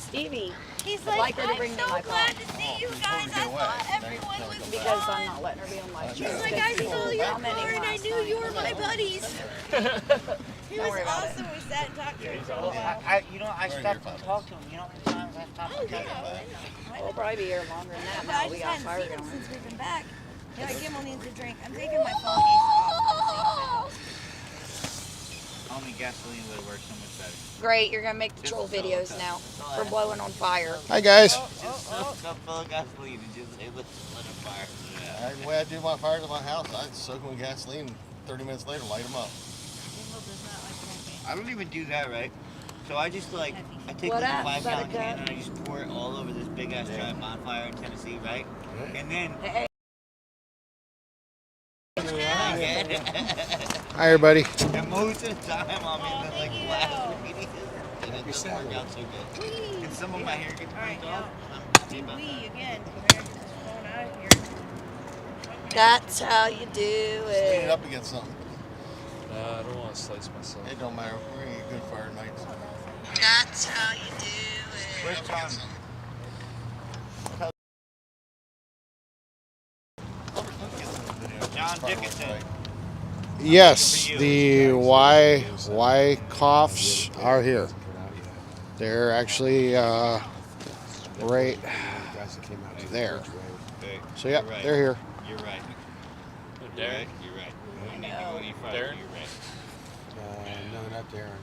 Stevie. He's I'd like her to I'm bring me so my glad phone. to see you guys. I thought everyone was Because gone. I'm not letting her be on live. He's like, I saw your car and I knew you were my buddies. He was awesome. We sat and talked to him for a while. I stopped and talked to him. You know, sometimes I stopped and talk to him. We'll probably be here longer than that But now. I We just got hadn't fire seen him going. since we've been back. Yeah, Gimmel needs a drink. I'm taking my phone case off. Tell me gasoline would work so much better. Great, you're gonna make the troll videos now for blowing on fire. Hi guys. Just fill of gasoline and just say, let's let it fire. The way I do my fires at my house, I soak them in gasoline. 30 minutes later, light them up. I don't even do that, right? So I just I take What like up? a 5 gallon Is that a can and I just pour it all over this big ass giant bonfire in Tennessee, right? And then Hi everybody. and most of the time I'm in the last meeting and it doesn't work out so good. And some of my hair gets burnt off. Again. Come here, get this phone out of here. That's how you do Clean it it. up against something. I don't want to slice myself. It don't matter. We're gonna get good fire nights. That's how you do Where's John? John Dickinson. Yes, the Y coughs are here. They're actually right there. So yeah, they're here. You're right. Darren? You're right. We need to go any further. Darren? You're right. No, not Darren.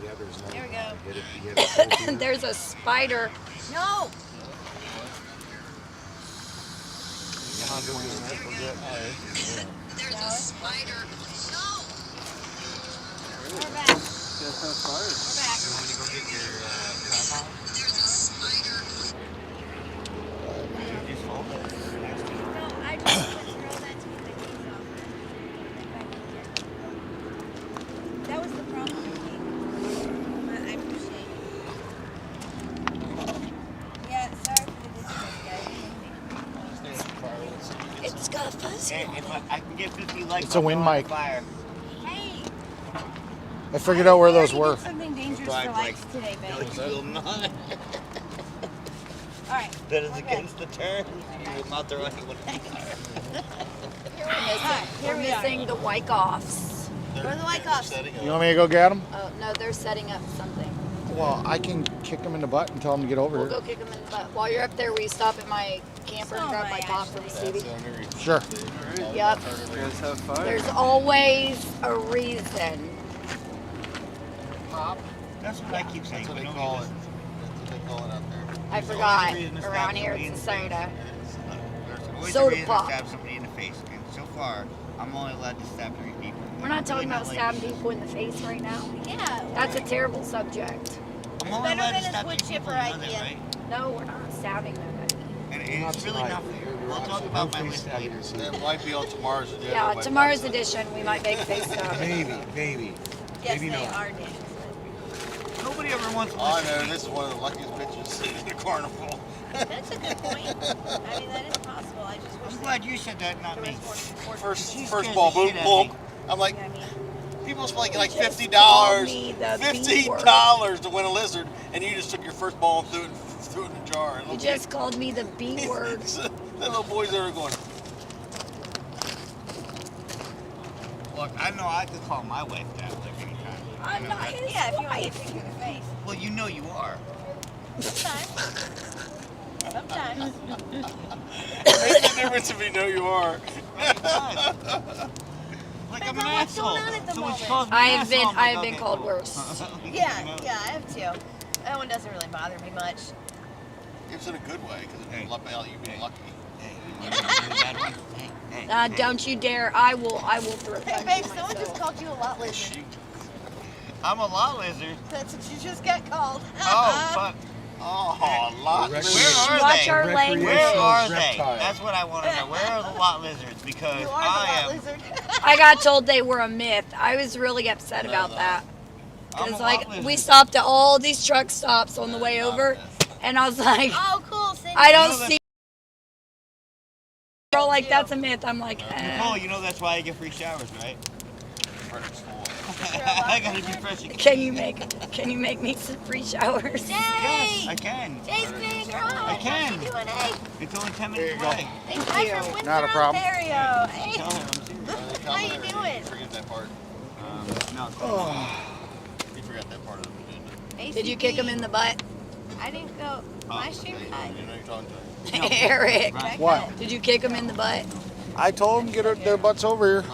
The other is not. There we go. it. There's a spider. No! There's a spider. No! We're back. We're back. You want me to go get your tripod? There's a spider. Just hold it. No, I just want to throw that to get the keys off. That was the problem with me. But I appreciate it. Yeah, sorry for the distance, guys. It's got a fuzz. Hey, if I can get 50 likes, It's a I'll wind go on mic. Fire. Hey! I figured out where those I already were. did something dangerous Drive for like- likes today, No, babe. you will not. Alright. That is we're against the terms. You will not throw anyone in the fire. We're missing the Wyckoffs. Where are the white cops? You want me to go get them? Oh, no, they're setting up something. Well, I can kick them in the butt and tell them to get over We'll here. go kick them in the butt. While you're up there, will you stop at my camper and So grab am my I, pop from actually. Stevie? Sure. Yep. You guys have fire? There's always a reason. That's what I keep saying. That's what but they nobody call it. listens. That's what they call it out there. I There's forgot. always a reason to stab Around here, somebody it's a in the face. soda. There's always Soda a reason pop. to stab somebody in the face. And so far, I'm only allowed to stab 3 people. We're not talking about like stabbing people in the face right now. Yeah. That's a terrible subject. I'm only better allowed to than a stab wood 3 people chipper in the idea. right? No, we're not stabbing nobody. And it's really not. We'll talk about my list later. That might be on tomorrow's agenda. Yeah, but- tomorrow's edition, we might make face stuff. Maybe. Yes, Maybe they not. are dangerous. Nobody ever wants to Oh, I listen know. to me. This is one of the luckiest bitches in the carnival. That's a good point. I mean, that is possible. I just wish I'm glad you said that, not there me. was more support. First She first scares ball, the boom, shit out boom. of me. I'm like, I mean, people's making like You just $50, called me the B word. $15 to win a lizard, and you just took your first ball and threw it in a jar. And You just called me the B word. the little boys there are going. Look, I know I could call my wife that like anytime. I'm not his yeah, if you want to wife. kick in the face. Well, you know you are. Sometimes. Sometimes. Make the difference if you know you are. Like Depends I'm an on what's asshole. going on at the So when she moment. calls me I an have been, asshole, I'm I like, have been okay, called cool. worse. Yeah, yeah, I have too. That one doesn't really bother me much. It's in a good way because Hey. it's you being lucky. Hey, you want to hear the bad one? Hey, hey, hey. Don't you dare! I will throw Hey, punch babe, you someone just myself. called you a lot lizard. She, I'm a lot lizard. That's what you just got called. Oh, fuck. oh, lot. Where Recreation- are Watch they? our language. Where are they? Reptile. That's what I want to know. Where are the lot lizards? Because You are the I lot am. lizard. I got told they were a myth. I was really upset about that. I'm a Because, lot like, lizard. we stopped at all these truck stops on the way over, and I was like, Oh, cool. Cindy. I don't You know see. Girl, like, that's a myth. I'm like, Nicole, you know that's why I get free showers, right? I gotta be fresh again. Can you make me some free showers? Jay! I can. Jay's big girl. I can. How you doing, eh? It's only 10 minutes away. Thank you. From Windsor, Not a problem. Ontario. Hey, Tell him I'm serious. how you doing? Forget that part. No, You forgot that part of the agenda. Did you kick him in the butt? I didn't go. My stream cut. You know you're talking to him. Eric, What? did you kick him in the butt? I told them get their butts over here.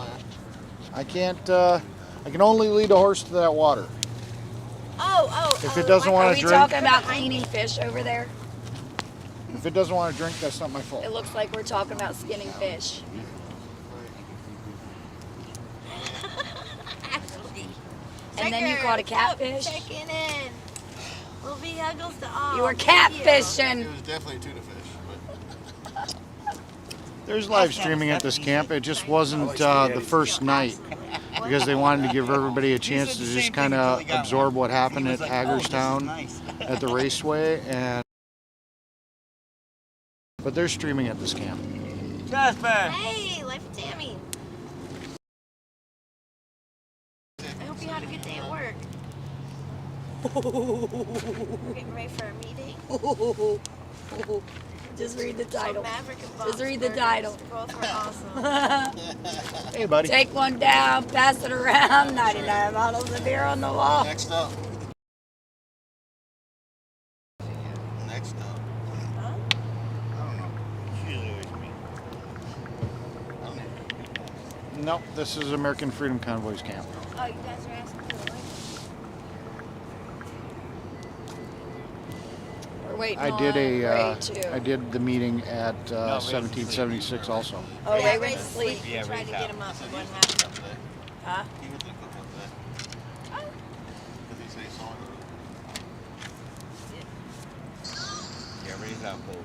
I can't. I can only lead a horse to that water. If it doesn't Are wanna we drink. talking about cleaning fish over there? If it doesn't want to drink, that's not my fault. It looks like we're talking about skinning fish. Actually. And then you caught a catfish? Checking in. Little vehicles to all. You were Thank you. catfishing. It was definitely tuna fish, but There's live streaming at this camp. It just wasn't the first night because they wanted to give everybody a chance to just kind of absorb what happened at Hagerstown at the raceway. But they're streaming at this camp. Jasper! Hey, Life of Tammy. I hope you had a good day at work. We're getting ready for a meeting. Just read the So title. Maverick and Just read the Botsburg title. Both were awesome. Hey, buddy. Take one down, pass it around. 99 bottles of beer on the wall. next up. Next up. Huh? I don't know. It's usually always me. I don't know. No, this is American Freedom Convoy's camp. Oh, you guys are asking for the link? We're waiting I on did Ray too. I did the meeting at 1776 also. Oh, Ray went Ray's to sleep. We Yeah, tried Ray's to get out. him up, but what happened? Today. Huh? He went to the football today. Did he say he saw it? Yeah, Ray's out cold.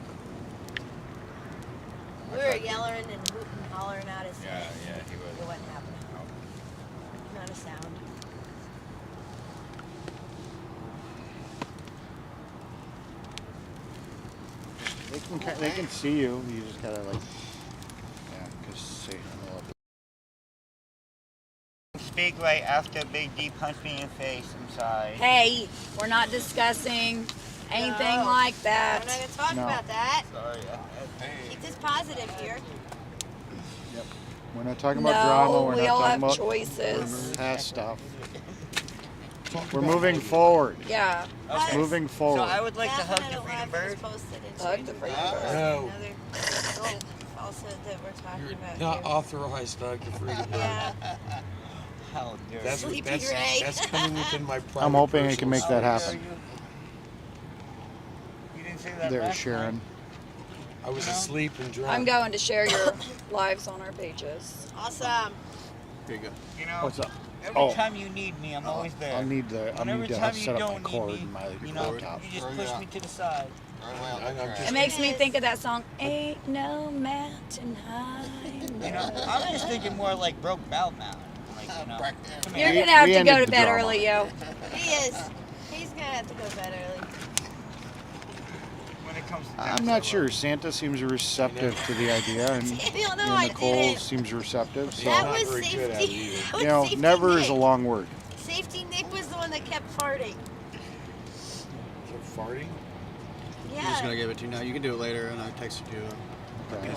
We were yelling and hooting and hollering out his Yeah, head. yeah, he was. It wasn't happening. Not a sound. They can see you. You just gotta like, yeah, just say hello. Speak right after Big D punched me in the face. I'm sorry. Hey, we're not discussing anything No. like We're not that. going to talk No. about that. Sorry. Keep this positive here. Yep. We're not talking about drama. No, We're we not all talking have about choices. past stuff. We're moving forward. Yeah, Okay. Moving So forward. I would like to hug the Definitely freedom live bird. was posted and hug changed the it. freedom bird. No. Another little falsehood that we're talking You're about not here. authorized to hug the freedom bird. Yeah. How dare That's, you. Sleepy that's, Ray. that's coming within my private I'm hoping I personal can make that space. happen. You didn't say that There's last Sharon. time. I was asleep and drunk. I'm going to share your lives on our pages. Awesome. Here you go. You know, What's up? every Oh. time you need me, I'm always there. I'll need And every to time you set up my don't cord need and my me, you know, laptop. you just Throw push you me out. to the side. Right away out I'm the trash. just- It makes me think of that song, Ain't No Mountain High. You know, I'm just thinking more like broke bow mountain. Like, you know, come You're here. going to have We to go ended to the bed drama. early, yo. He is. He's going to have to go to bed early. When it comes to I'm not sure. Santa seems receptive to the idea, and Daniel, no, I Nicole didn't. seems receptive. So, That not was very good at it safety. either. That was you know, Safety never Nick. is a long word. Safety Nick was the one that kept farting. So farting? Yeah. I'm just gonna give it to you now. You can do it later, and I texted you. Okay.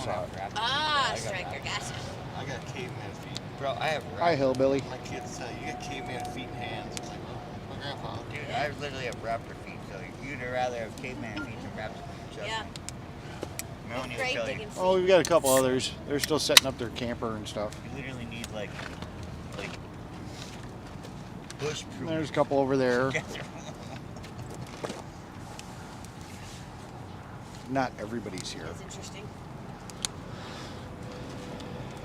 Ah, Striker, gotcha. I got caveman feet. Bro, I have Hi, hillbilly. My kids tell you got caveman feet and hands. I'm like, well, my grandpa. Dude, I literally have raptor feet, so you'd rather have caveman feet than raptor feet. Trust Yeah. me. Melanie will Great tell you. digging Oh, we've got a couple others. They're still setting up their camper and stuff. You literally need like bush proof. There's a couple over there. Not everybody's here. That's interesting.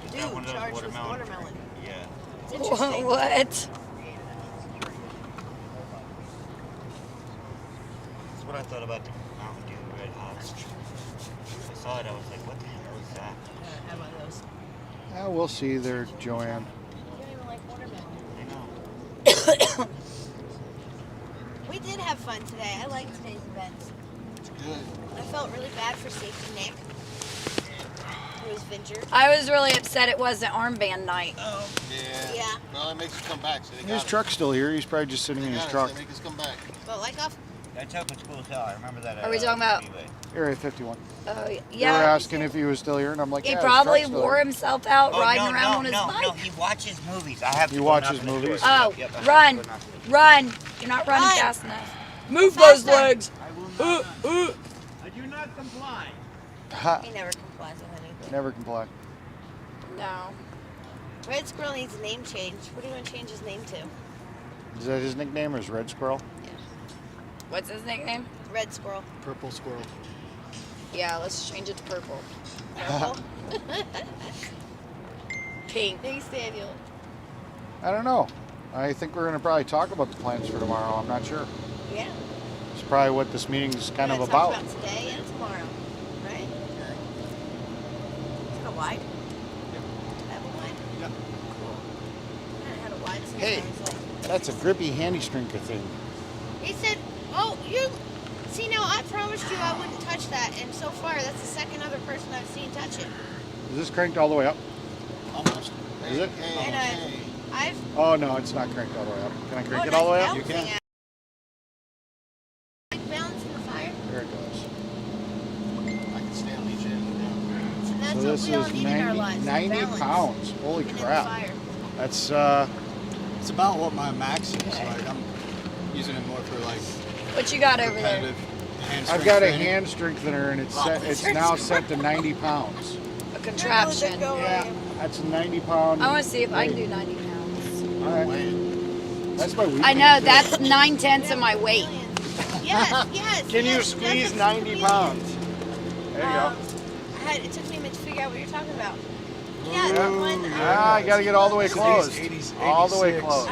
Is that one Dude, of those charged with watermelon? watermelon. Yeah. It's interesting. What? That's what I thought about the Mountain Dew Red Hots. I saw it, I was like, what the hell is that? How about those? Yeah, we'll see there, Joanne. You don't even like watermelon. I know. We did have fun today. I liked today's event. It's good. I felt really bad for Safety Nick. It was Venture. I was really upset it wasn't armband night. Yeah. Well, it makes us come back. So they His got truck's still here. He's probably just sitting in his truck. They make us come back. But like off. That's open school as hell. I remember that. Are we talking about? Area 51. Oh, They were yeah. asking if he was still here, and I'm like, He yeah, probably his truck's still wore here. himself out Oh, riding no, around no, on his no, bike. No, he watches movies. I have to He go watches knock on the movies? door. Oh, Yep, I have run, to go knock on the door. run. You're not running Run. fast enough. Move Faster. those legs. I will not. I do not comply. Ha, He never complies with anything. never comply. No. Red Squirrel needs a name change. What do you want to change his name to? Is that his nickname, or is Red Squirrel? What's his nickname? Red Squirrel. Purple squirrel. Yeah, let's change it to purple. Purple. Pink. Thanks, Daniel. I don't know. I think we're going to probably talk about the plans for tomorrow. I'm not sure. Yeah. It's probably what this meeting's kind We're of gonna about. talk about today and tomorrow, right? Is it a wide? Have a wide? Yeah. Cool. I haven't had a wide since Hey. I was like. That's a grippy handy strinker thing. He said, "Oh, you." See, now I promised you I wouldn't touch that, and so far that's the second other person I've seen touch it. Is this cranked all the way up? Almost. Is it? And I've Oh, no, it's not cranked all the way up. Can I crank oh, it all the way nice up? balancing act. Like balancing the fire. There it goes. I can stay on each end. And that's So what this we all is need in our 90, lives. 90 balance. pounds. Holy Even in the crap. fire. That's, It's about what my max is. Like I'm using it more for like What you got over there? competitive hand I've strength got a training. hand strengthener, and it's now set to 90 pounds. A contraption. Yeah, that's a 90 pound. I want to see if I can do 90 pounds. All right. That's my weakness. I know, that's 9/10 of my weight. Yes, yes. Can you yes, squeeze that's 90 chameleon. pounds? There you go. It took me a minute to figure out what you're talking about. Yeah, Yeah. the one. Ah, you got to get all the way closed. 80s, All the way 86. closed.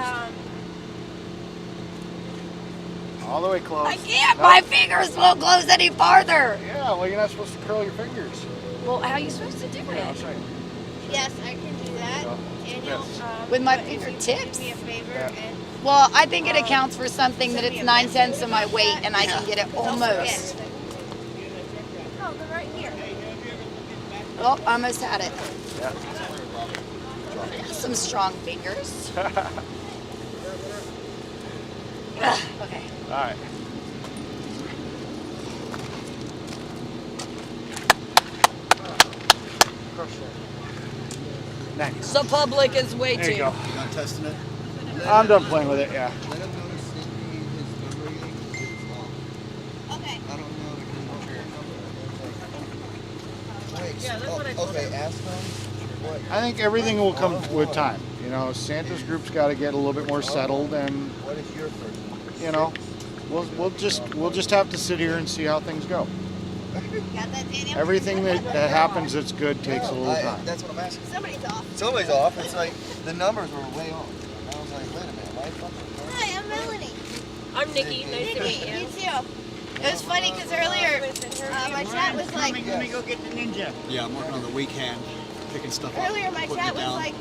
All the way I closed. can't. My fingers won't close any farther. Yeah, well, you're not supposed to curl your fingers. Well, how are you supposed to do Yeah, I'll it? show you. Yes, I can do that. Daniel, With my but if you could fingertips? do me a favor Yeah. and Well, I think it accounts for something that it's 9/10 of my weight, and I can get it almost. Oh, they're right here. Oh, almost had it. Yeah. Some strong fingers. Okay. All right. Nice. The public is way There too. you go. You done testing it? I'm done playing with it, yeah. Let him know to send me his number again, 'cause it's off. Okay. I don't know if he wants your number. Wait, yeah, that's what I told him. Ask him what. I think everything will come with time. You know, Santa's group's got to get a little bit more settled, and What is your first number? you know, we'll just have to sit here and see how things go. Got that, Daniel? Everything that happens that's good takes a little time. That's what I'm asking. Somebody's off. Somebody's off. It's like the numbers were way off. And I was like, wait a minute, why fucking? Hi, I'm Melanie. I'm Nikki. Nice to meet you. You too. It was funny because earlier my chat was like, Let me go get the ninja. Yeah, I'm working on the weak hand, picking stuff up. earlier my putting chat it was down. like,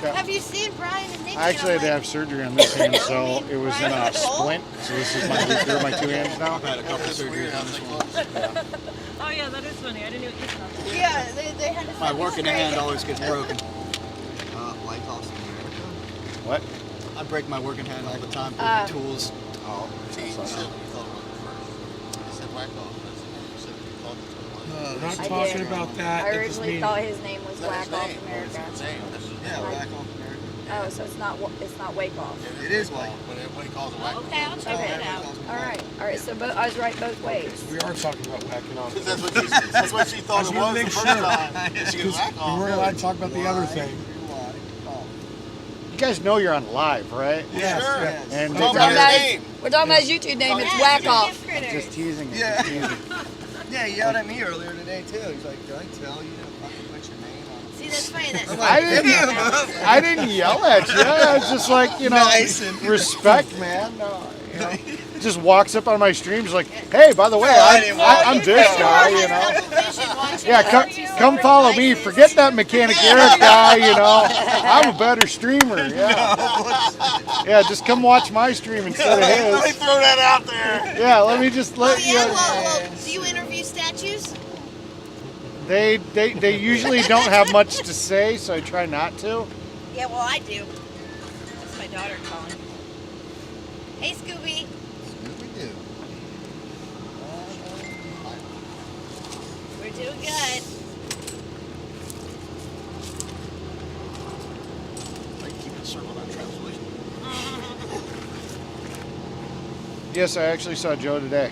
Okay. have you seen Brian and Nikki? I actually had And to I'm have surgery on this hand, so it was in a splint. So this is they're my two hands now. I've had a couple surgeries on this one. Oh yeah, that is funny. I didn't even think about that. like, yeah, they had to My send me working straight. hand always gets broken. Like Austin America. What? I break my working hand all the time Uh, with tools. Oh, See, you said what you thought about it first. You said whack off. You said you thought that's what it was. We're not I talking did. about that. I at this originally meeting. thought his name was Is that Whack his Off name? America. It's his name. Yeah, Whack Off America. Oh, so it's not Wake Off. It is whack. But everybody calls it whack off. Okay, I'll check Okay. that out. All right. So I was right both ways. We are talking about whacking off. That's what she thought Just it wanna was make the first sure. time. She Because goes, whack we off. weren't allowed to talk about the other thing. you guys know you're on live, right? Yes, Sure. yes. And We're talking they're about his Guys, name. we're talking about his YouTube name. It's Yeah, Whack you're Off. gift critters. just teasing. Yeah. Just teasing. Yeah, he yelled at me earlier today too. He's like, "Did I tell you to fucking put your name on?" See, that's funny. That's I'm funny. I didn't yell at you. I was just like, you know, Nice and- respect, man. No, you know, just walks up on my streams like, hey, by the way, I didn't want I'm you this to. guy, you know. Yeah, come follow me. Forget that Mechanic Eric guy, you know. I'm a better streamer. Yeah, yeah. Just come watch my stream instead of Let me his. throw that out there. Yeah, let me just Oh let yeah, you. well, do you interview statues? They usually don't have much to say, so I try not to. Yeah, well, I do. That's my daughter calling. Hey, Scooby. Scooby-Doo. We're doing good. Like keep it circled on translation. Yes, I actually saw Joe today.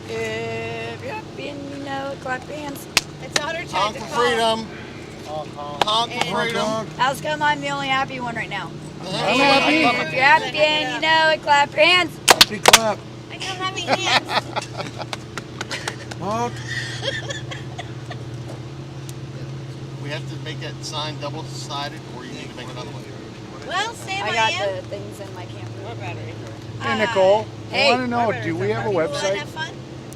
If you're happy and you know it, clap your hands. My daughter tried Honk to for call. freedom. Honk for freedom. How's come I'm the only happy one right now? I'm happy. If you're happy and you know it, clap your hands. Happy clap. I don't have any hands. Honk. We have to make that sign double-sided, or you need to make another one. Well, Sam, I I got am. the things in my camper. What battery? Hey, Nicole. hey. I want to know, do we have a You want to website? have fun?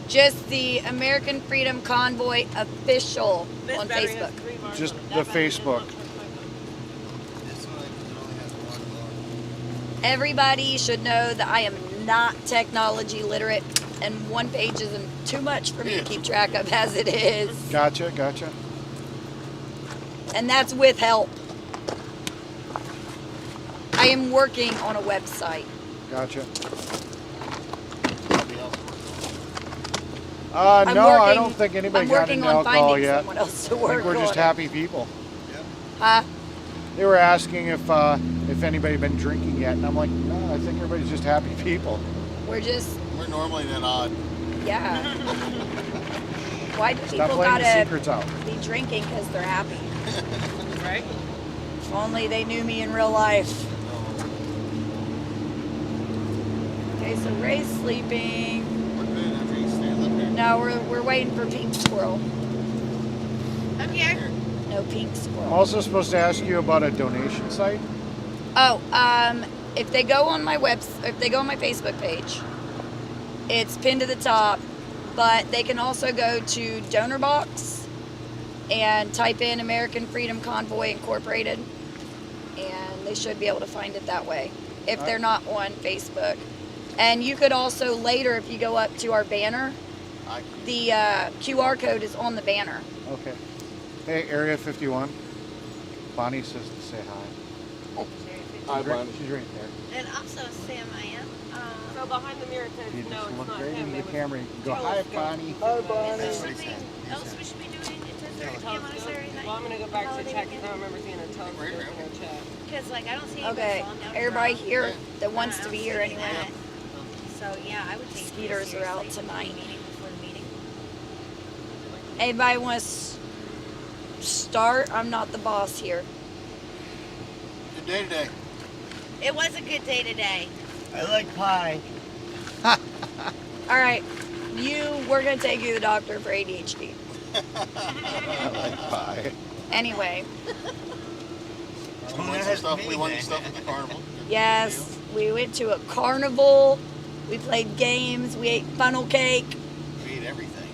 Just the American Freedom Convoy official This on battery Facebook. has 3 bars Just on it. the That battery does Facebook. not touch my phone. This one only has one bar. Everybody should know that I am not technology literate, and one page isn't too much for me to keep track of as it is. Gotcha. And that's with help. I am working on a website. Gotcha. Somebody else works I'm No, I working- don't think anybody I'm got working into on alcohol finding yet. someone else to I work think we're just on. happy people. Huh? They were asking if anybody had been drinking yet, and I'm like, no, I think everybody's just happy people. We're just, on. We're normally that odd. yeah. Why do Stop people playing the gotta secrets out. be drinking because they're happy? Right? If only they knew me in real life. Okay, so Ray's sleeping. We're good after he stands up here. No, we're waiting for Pink Squirrel. I'm here. No Pink I'm Squirrel. also supposed to ask you about a donation site. Oh, if they go on my if they go on my Facebook page, it's pinned to the top. But they can also go to Donor Box and type in American Freedom Convoy Incorporated, and they should be able to find it that way if they're not on Facebook. And you could also later, if you go up to our banner, the QR code is on the banner. Okay. Hey, Area 51. Bonnie says to say hi. Hi, Bonnie. She's right there. And also, Sam, I am. So behind the mirror it says, You no, just it's look not right him. into It the was camera and go, Joel's hi, guy." Bonnie. Hi, Is Bonnie. there something else we should be doing? It says there Telescope. on Saturday night. Well, I'm going to go back to Holiday check because I weekend. don't remember seeing a telescope in our chat. Because, like, I don't see anybody Okay, falling down. everybody drunk. here that I wants to don't be see here any of anyway. that. So, yeah, I would take it Skeeters are out seriously. tonight. Meeting before the meeting. Anybody want to start? I'm not the boss here. Good day today. It was a good day today. I like pie. All right, we're gonna take you to the doctor for ADHD. Bye. Anyway, We won some stuff. We won stuff at the carnival. yes, we went to a carnival. We played games. We ate funnel cake. We ate everything.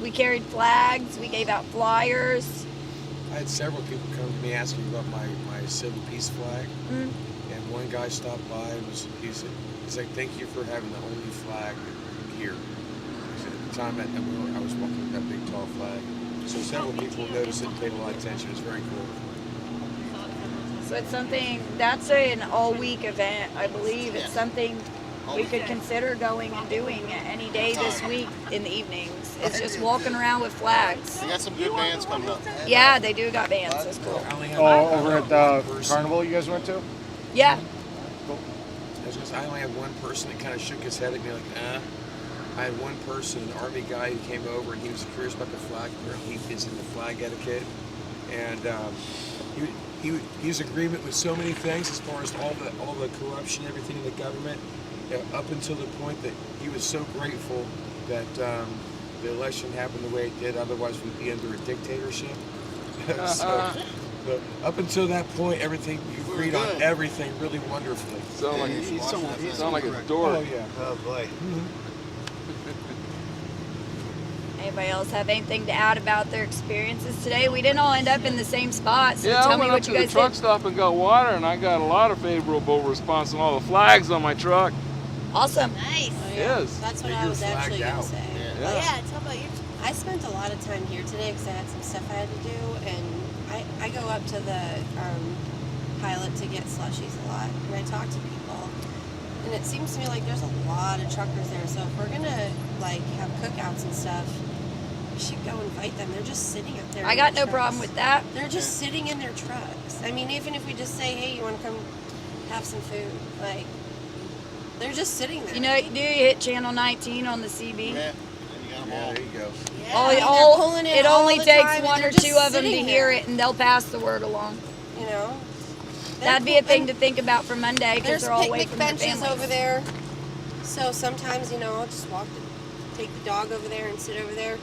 We carried flags. We gave out flyers. I had several people come to me asking about my civil peace flag, Mm. and one guy stopped by and he's like, "Thank you for having the only flag here." He said, at the time that I was walking with that big tall flag, so several people noticed it and paid a lot of attention. It's very cool. So it's something that's an all-week event, I believe. It's something we could consider going and doing any day this week in the evenings. It's just walking around with flags. They got some good bands coming up. Yeah, they do got bands. That's cool. I only had Oh, one over at the person- carnival you guys went to? Yeah. I was gonna say, I only had one person that kind of shook his head at me like, I had one person, an army guy, who came over and he was curious about the flag. He is in the flag etiquette, and he was in agreement with so many things as far as all the corruption, everything in the government, up until the point that he was so grateful that the election happened the way it did. Otherwise, we'd be under a dictatorship. So, but up until that point, everything we agreed on everything really wonderfully. Sound like Oh a dork. yeah. Oh boy. Anybody else have anything to add about their experiences today? We didn't all end up in the same spot, so Yeah, tell I me went up what to you the guys truck did. stop and got water, and I got a lot of favorable response on all the flags on my truck. Awesome. Nice. Yes. That's what Yeah, I you're was actually flagged going out. to say. Yeah. Yeah, tell about your. I spent a lot of time here today because I had some stuff I had to do, and I go up to the pilot to get slushies a lot, and I talk to people, and it seems to me like there's a lot of truckers there. So if we're gonna like have cookouts and stuff, we should go invite them. They're just sitting up there. I in got their no problem trucks. with that. They're just sitting in their trucks. I mean, even if we just say, hey, you want to come have some food, like. They're just sitting there. You know, do you hit channel 19 on the CB? Yeah. You got 'em Yeah, all. there you go. All, I mean, they're all, pulling in it all only the takes time, and one they're or just two of them to sitting hear there. it, and they'll pass the word along. You know, That'd be a thing to think about for Monday because There's they're all away picnic from their benches families. over there, so sometimes I'll just take the dog over there and sit over there.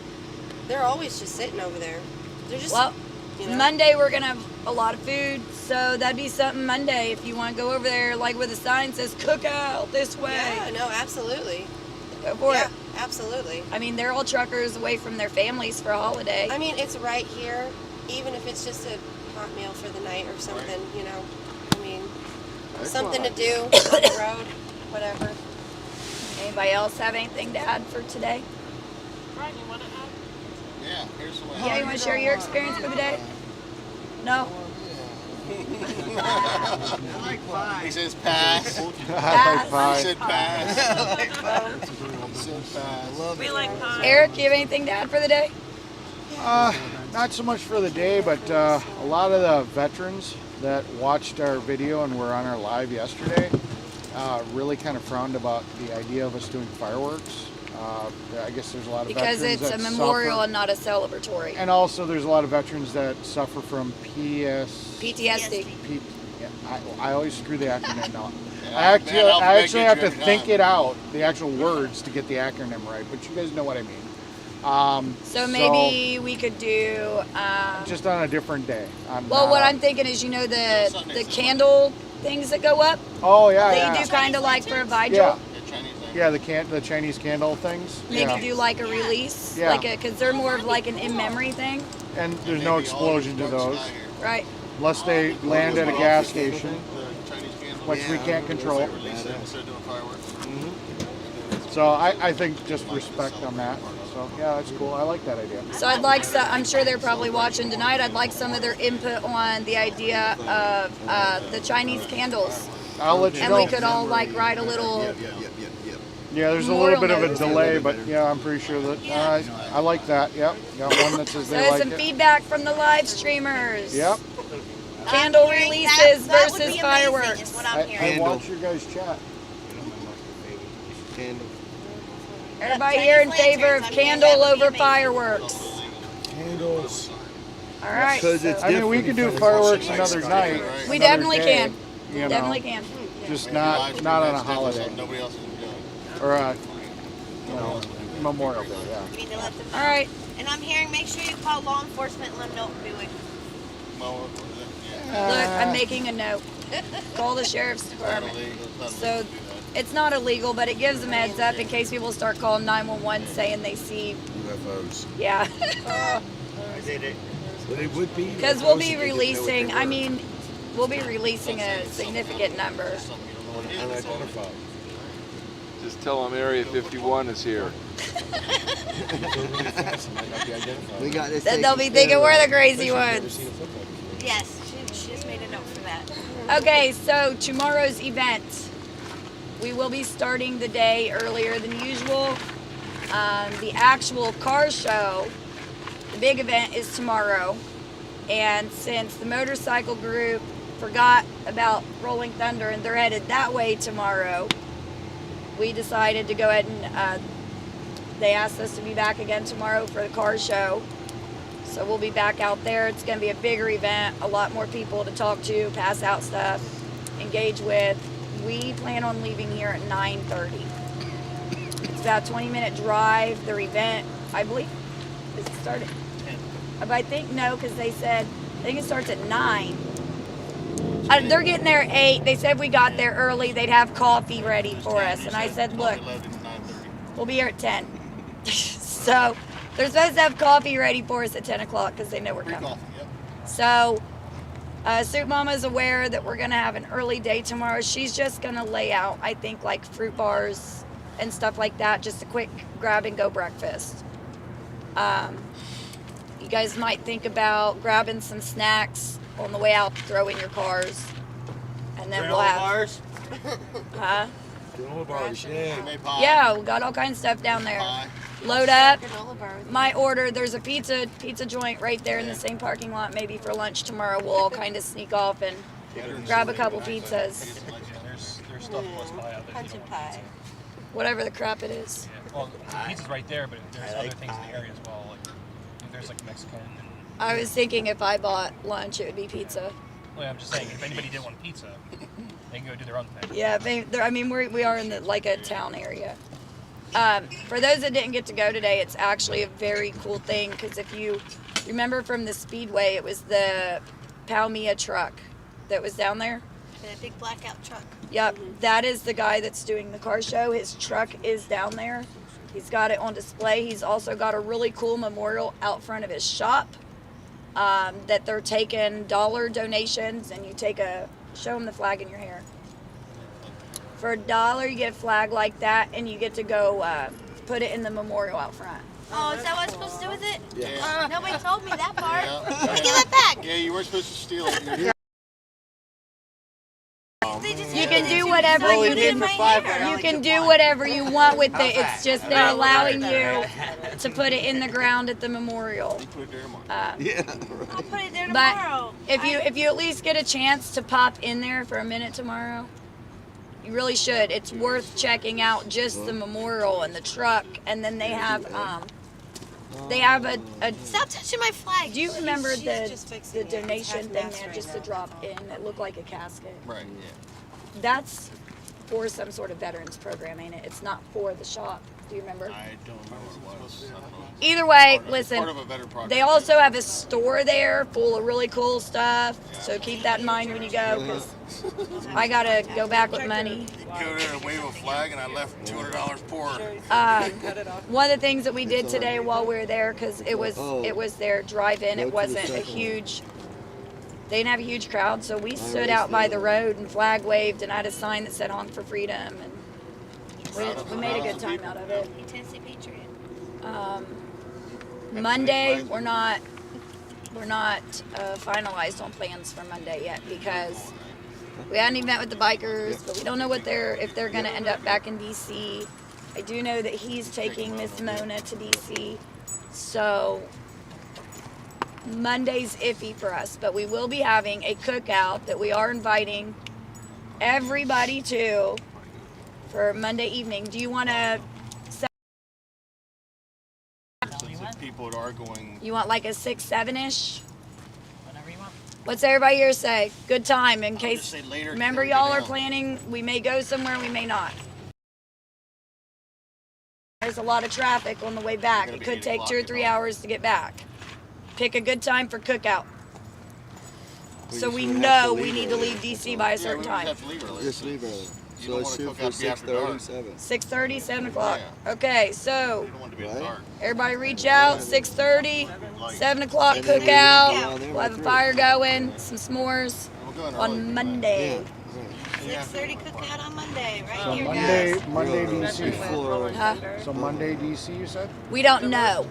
They're always just sitting over there. They're just Well, you know. Monday we're gonna have a lot of food, so that'd be something Monday if you want to go over there, like with a sign that says "Cookout this way." Yeah, no, absolutely. Go for Yeah, it. absolutely. I mean, they're all truckers away from their families for a holiday. I mean, it's right here, even if it's just a hot meal for the night or something. You know, I mean, something to do on the road, whatever. Anybody else have anything to add for today? Brian, you want to add? Yeah, here's the way. Yeah, you want to share your experience for the day? No. He says pass. High He five. said pass. He said pass. We like pie. Eric, you have anything to add for the day? Not so much for the day, but a lot of the veterans that watched our video and were on our live yesterday really kind of frowned about the idea of us doing fireworks. I guess there's a lot of Because veterans it's a that memorial suffer, and not a celebratory. and also there's a lot of veterans that suffer from PTSD. Yeah, I always screw the acronym up. Yeah, I actually, man, I actually have to alphabet gets you think every it out, the actual words, to get the acronym right. But you guys know what I mean. So maybe we could do. Just on a different day. Well, what I'm thinking is, the candle things that go up. Oh yeah, That yeah. you do kind of like for a vigil. Yeah. The Chinese thing. Yeah, the Chinese candle things. Maybe yeah. do like a release, Yeah. because they're more of like an in memory thing, And there's no explosion to those, right? unless they land at a gas station, The Chinese candle. which we can't control. Release it instead of doing fireworks. So I think just respect on that. So yeah, that's cool. I like that idea. So I'd like some. I'm sure they're probably watching tonight. I'd like some of their input on the idea of the Chinese candles, I'll let you and know. we could all like write a little. Yeah, there's a little memorial bit of a notes. delay, but yeah, I'm pretty sure that I like that. Yep, got one that says So they like some it. feedback from the live streamers. Yep. Candle I'm hearing releases that would versus be amazing, fireworks. Is what I'm hearing. I watch your guys chat. Everybody Chinese here in favor lanterns, of I'm hearing candle that would be over amazing. fireworks. Candles. All right. Because it's I mean, we can do fireworks another night. We another definitely day, can. you know, Definitely can. Just not on a holiday Nobody else is doing it. or a Memorial Day. Yeah. You need to let them know. All right. And I'm hearing, make sure you call law enforcement and let them know what we're doing. Well, yeah. Look, I'm making a note. Call the sheriff's department. So it's not illegal, but it gives them heads up in case people start calling 911 saying they see. UFOs. Yeah. I did it. But it would be. Because we'll UFOs be if they didn't know what they releasing, were. I mean, we'll be releasing a significant number. Unidentified. Just tell them Area 51 is here. We got this. Then they'll be thinking we're the crazy Never ones. seen a football game. Yes, she just made a note for that. Okay, so tomorrow's event. We will be starting the day earlier than usual. The actual car show, the big event, is tomorrow. And since the motorcycle group forgot about Rolling Thunder and they're headed that way tomorrow, we decided to go ahead and they asked us to be back again tomorrow for the car show. So we'll be back out there. It's going to be a bigger event, a lot more people to talk to, pass out stuff, engage with. We plan on leaving here at 9:30. It's about a 20-minute drive. Their event, I believe, does it start at 10? But I think no, because they said, I think it starts at 9. They're getting there at 8. They said we got there early, they'd have coffee ready for us. And I said, look, we'll be here at 10. So They're supposed to have coffee ready for us at 10 o'clock because they know we're Free coming. coffee, yep. So, Soup Mama's aware that we're going to have an early day tomorrow. She's just going to lay out, I think, like fruit bars and stuff like that. Just a quick grab and go breakfast. You guys might think about grabbing some snacks on the way out to throw in your cars. And then we'll have... bars? Huh? Granola bars, yeah. Made pie. Yeah, we got all kinds of stuff down there. Pie. Load up. Granola bar with My order, there's a pizza joint right there in the same parking lot. Maybe for lunch tomorrow, we'll all kind of sneak off and grab a couple pizzas. There's stuff close by out there. punch and pie. Whatever the crap it is. Yeah. Well, the pizza's right there, but there's other things in the area as well. Like there's like Mexican and. I was thinking if I bought lunch, it would be pizza. Well, I'm just saying, if anybody did want pizza, they can go do their own thing. Yeah, I mean, we are in like a town area. For those that didn't get to go today, it's actually a very cool thing because if you remember from the Speedway, it was the Palmia truck that was down there. That big blackout truck. Yep, that is the guy that's doing the car show. His truck is down there. He's got it on display. He's also got a really cool memorial out front of his shop that they're taking dollar donations, and you show them the flag in your hair. For $1, you get a flag like that, and you get to go put it in the memorial out front. Oh, is that what I'm supposed to do with it? Yeah. Nobody told me that part. Yeah. Let me give that back. Yeah, you weren't supposed to steal it. They just You handed can it do to me, whatever so I you put it in my hair. You can do whatever you want with it. It's just they're allowing you to put it in the ground at the memorial. You put it there tomorrow. I'll put it there But tomorrow. if you at least get a chance to pop in there for a minute tomorrow, you really should. It's worth checking out just the memorial and the truck, and then they have a. Stop touching my flag. Do you remember She's the just fixing it. It's donation half thing mast there right just now. to drop in? It looked like a casket. Right, yeah. That's for some sort of veterans program, ain't it? It's not for the shop. Do you remember? I don't remember what it was. I don't know. Either way, Part listen. of a better project. They also have a store there full of really cool stuff. So keep that in mind when you go, because I gotta go back with money. Go there and wave a flag, and I left $200 poor. One of the things that we did today while we were there, because it was their drive-in, it wasn't a huge. They didn't have a huge crowd, so we stood out by the road and flag waved, and I had a sign that said "Honk for Freedom," and we made a good time out of it. Tennessee Patriot. Monday, we're not finalized on plans for Monday yet because we hadn't even met with the bikers, but we don't know if they're going to end up back in DC. I do know that he's taking Miss Mona to DC, so Monday's iffy for us, but we will be having a cookout that we are inviting everybody to for Monday evening. Do you want to? People that are going. You want like a 6, 7-ish? Whatever you want. What's everybody here say? Good time in I'll case. just say later, Remember, everybody y'all are down. planning. We may go somewhere, we may not. There's a lot of traffic on the way back. Gonna It be could 8 take o'clock 2 or at 3 home. hours to get back. Pick a good time for cookout. So we just know have to we leave need to early. leave DC by a Yeah, certain we time. just have to leave early. Just leave early. You So don't it's wanna shoot cook for out be after 6:30, dark. 7. 6:30, 7 o'clock. Yeah. Okay, so You don't want it to be Right. dark. everybody reach out. 6:30, Like, 7 o'clock And then we cookout. go down there We'll by have a 3. fire going, some s'mores we'll go in early. on Monday. Yeah. 6:30 cookout on Monday, right So here, Monday, guys. Monday Really? DC. Full Huh? So Monday DC, you said? We don't know.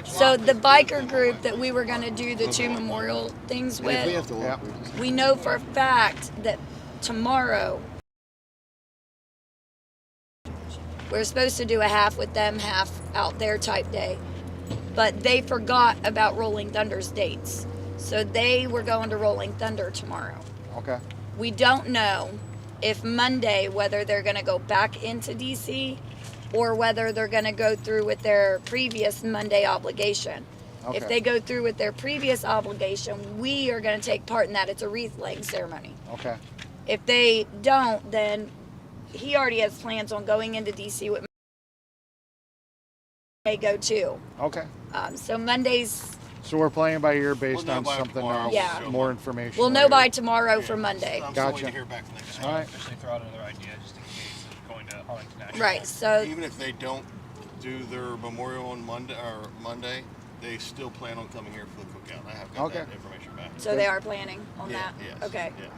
So the biker group that we were going to do the 2 memorial things And if we with, have to walk, we just we know for a fact that tomorrow we're supposed to do a half with them, half out there type day. But they forgot about Rolling Thunder's dates. So they were going to Rolling Thunder tomorrow. Okay. We don't know if Monday, whether they're going to go back into DC or whether they're going to go through with their previous Monday obligation. Okay. If they go through with their previous obligation, we are going to take part in that. It's a wreath laying ceremony. Okay. If they don't, then he already has plans on going into DC with may go too. Okay. So Mondays, So we're playing by ear based We'll know on by something tomorrow. else. Yeah. More information. we'll know later. by tomorrow for Monday. I'm still waiting Gotcha. to hear back from them. All right. Officially throw out another idea just in case of going to Arlington National. Right. So Even if they don't do their memorial on Monday, they still plan on coming here for the cookout. I have got that information back. So they are planning on that? Yes. Okay. Yes.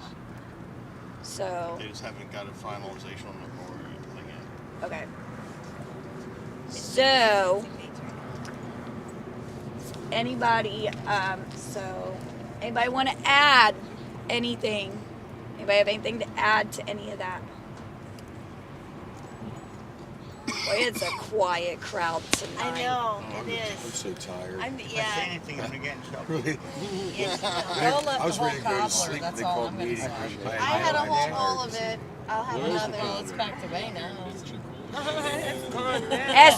So. They just haven't got a finalization on the memorial or anything yet. Okay. So, anybody want to add anything? Anybody have anything to add to any of that? Boy, it's a quiet crowd tonight. I know, it I'm is. so tired. If I say anything, I'm gonna get in trouble. Really? Don't let I was the whole ready to go to cobbler, sleep when that's they all called I'm gonna meeting. say. I had a whole bowl of it. I'll have another. Well, it's back to May now.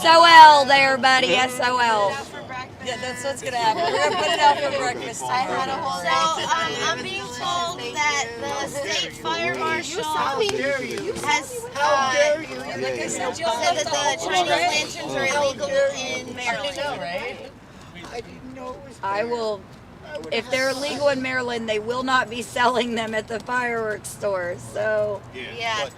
SOL there, buddy. SOL. Yeah, that's what's gonna happen. We're gonna put it out for breakfast. I had a whole. So I'm being told that the state fire marshal has Like I said, you'll said let that the whole Chinese thing. lanterns are illegal in Maryland. Right? I will. If they're illegal in Maryland, they will not be selling them at the fireworks store. So Yeah. But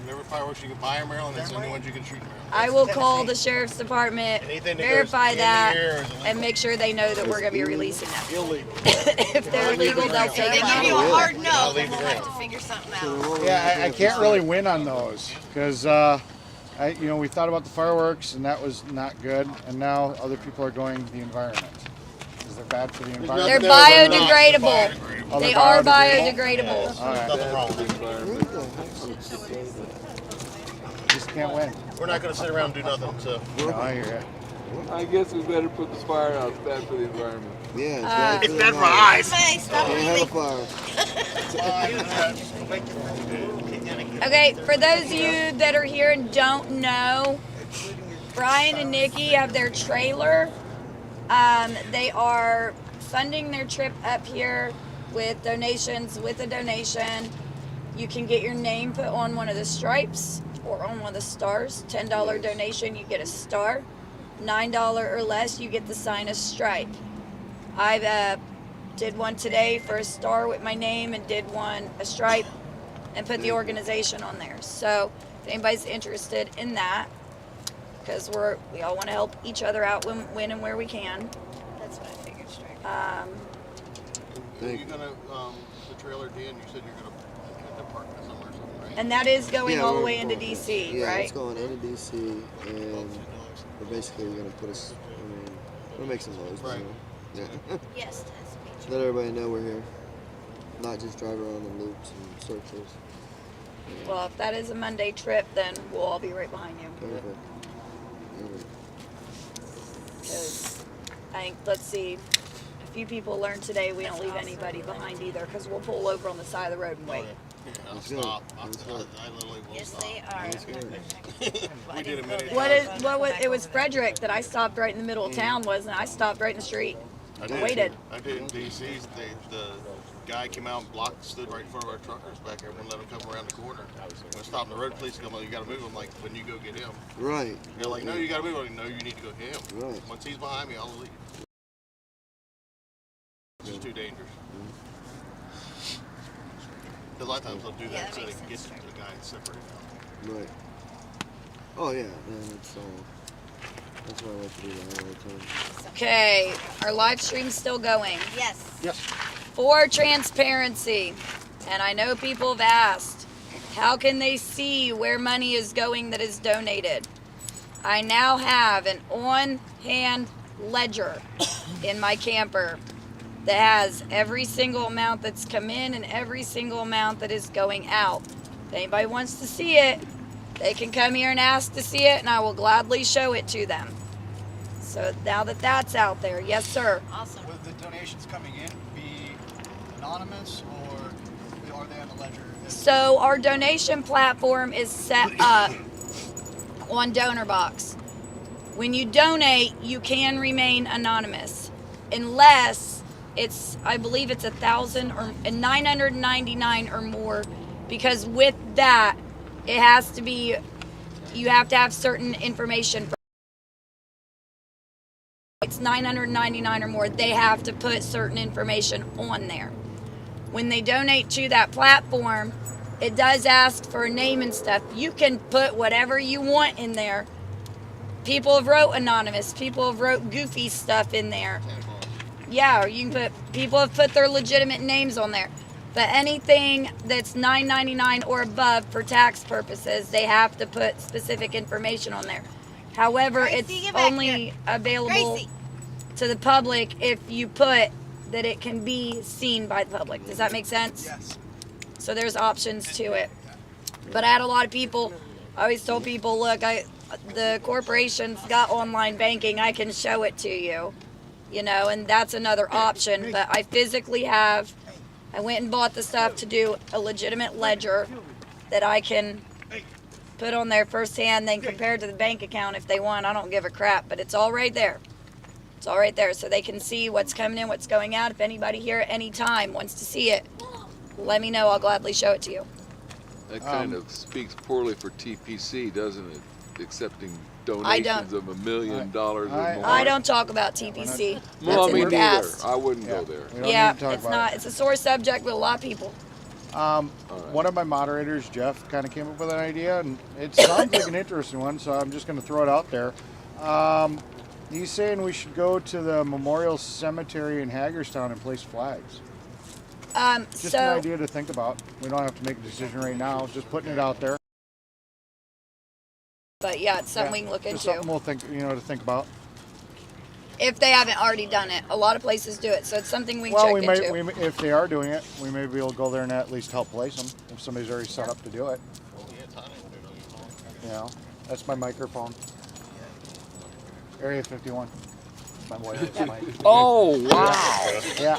whatever fireworks you can buy in Maryland, that's the only ones you can shoot in Maryland. I will call the sheriff's department, Anything that verify goes in the that, air is illegal. and make sure they know that we're going to be releasing them. Illegal. If they're illegal, they'll If take they them give you out. a hard no, I'll then leave the we'll have ground. to figure something out. Yeah, I can't really win on those because, we thought about the fireworks and that was not good, and now other people are going the environment. Is they're bad for the environment? They're They're biodegradable. Oh, They they're are biodegradable? biodegradable. All right, Nothing wrong with just can't win. it. We're not going to sit around and do nothing. So No, I hear ya. I guess we better put the fire out. It's bad for the environment. Yeah, It's bad for our eyes. Hey, stop Can't have a moving. fire. Okay, for those of you that are here and don't know, Brian and Nikki have their trailer. They are funding their trip up here with donations. With a donation, you can get your name put on one of the stripes or on one of the stars. $10 donation, you get a star. $9 or less, you get to sign a stripe. I did one today for a star with my name and did a stripe and put the organization on there. So if anybody's interested in that, because we all want to help each other out when and where we can. That's what I figured straight. you're going to, the trailer, Dan, you said you're going to park it somewhere or something, right? And that is going all the way into going- DC, Yeah, right? it's going into DC, and we're basically going to put us. We'll make some noise. Right. Yeah. Yes, that's Let everybody know we're here. Not just drive around in loops and circles. Well, if that is a Monday trip, then we'll all be right behind you. Perfect. Perfect. Because I think, let's see, a few people learned today we don't leave anybody behind either, because we'll pull over on the side of the road and wait. Yeah, I'll That's good. stop. That's good. I literally will Yes, stop. they are. That's good. We did it many It was Frederick that I stopped right in the middle of town, wasn't it? I stopped right in the street. I did. Waited. I did in DC. The guy came out and stood right in front of our truckers back there. Wouldn't let him come around the corner. When I stopped on the road, police come, you got to move. I'm like, when you go get him. Right. They're like, no, you got to move. I'm like, no, you need to go get him. Right. Once he's behind me, I'll leave. It's just too dangerous. Because a lot of times they'll do Yeah, that so that they makes can get sense, the guy separated out. Right. Oh yeah, man, it's that's what I like to do all the time. Okay, our live stream's still going. Yes. For transparency, and I know people have asked, how can they see where money is going that is donated? I now have an on-hand ledger in my camper that has every single amount that's come in and every single amount that is going out. If anybody wants to see it, they can come here and ask to see it, and I will gladly show it to them. So now that that's out there, yes, sir. Awesome. Would the donations coming in be anonymous, or are they on the ledger? So our donation platform is set up on DonorBox. When you donate, you can remain anonymous, unless it's, I believe it's 1,000 or 999 or more, because with that, it has to be, you have to have certain information. It's 999 or more, they have to put certain information on there. When they donate to that platform, it does ask for a name and stuff. You can put whatever you want in there, People have wrote anonymous. People have wrote goofy stuff in there. Yeah, or you can put, people have put their legitimate names on there. But anything that's $9.99 or above for tax purposes, they have to put specific information on there. However, Gracie, it's get back only here. available Gracie. to the public if you put that it can be seen by the public. Does that make sense? Yes. So there's options to it. But I had a lot of people, I always told people, look, the corporation's got online banking, I can show it to you. You know, and that's another option. But I physically have, I went and bought the stuff to do a legitimate ledger that I can put on there firsthand, then compare to the bank account if they want. I don't give a crap, but it's all right there. It's all right there, so they can see what's coming in, what's going out. If anybody here at any time wants to see it, let me know. I'll gladly show it to you. That kind of speaks poorly for TPC, doesn't it? Accepting I donations don't. of $1 million or more. I don't talk about TPC. Well, That's me in the neither. past. I wouldn't go there. We don't Yeah, need to talk it's about not. it. It's a sore subject with a lot of people. One of my moderators, Jeff, kind of came up with an idea, and it sounds like an interesting one, so I'm just going to throw it out there. He's saying we should go to the Memorial Cemetery in Hagerstown and place flags. Just an idea to think about. We don't have to make a decision right now, just putting it out there. But yeah, it's something we can look Just into. something we'll think, to think about. If they haven't already done it. A lot of places do it, so it's something we can Well, check into. if they are doing it, we may be able to go there and at least help place them if somebody's already set up to do it. That's my microphone. Area 51. My voice. Oh, wow. Yeah.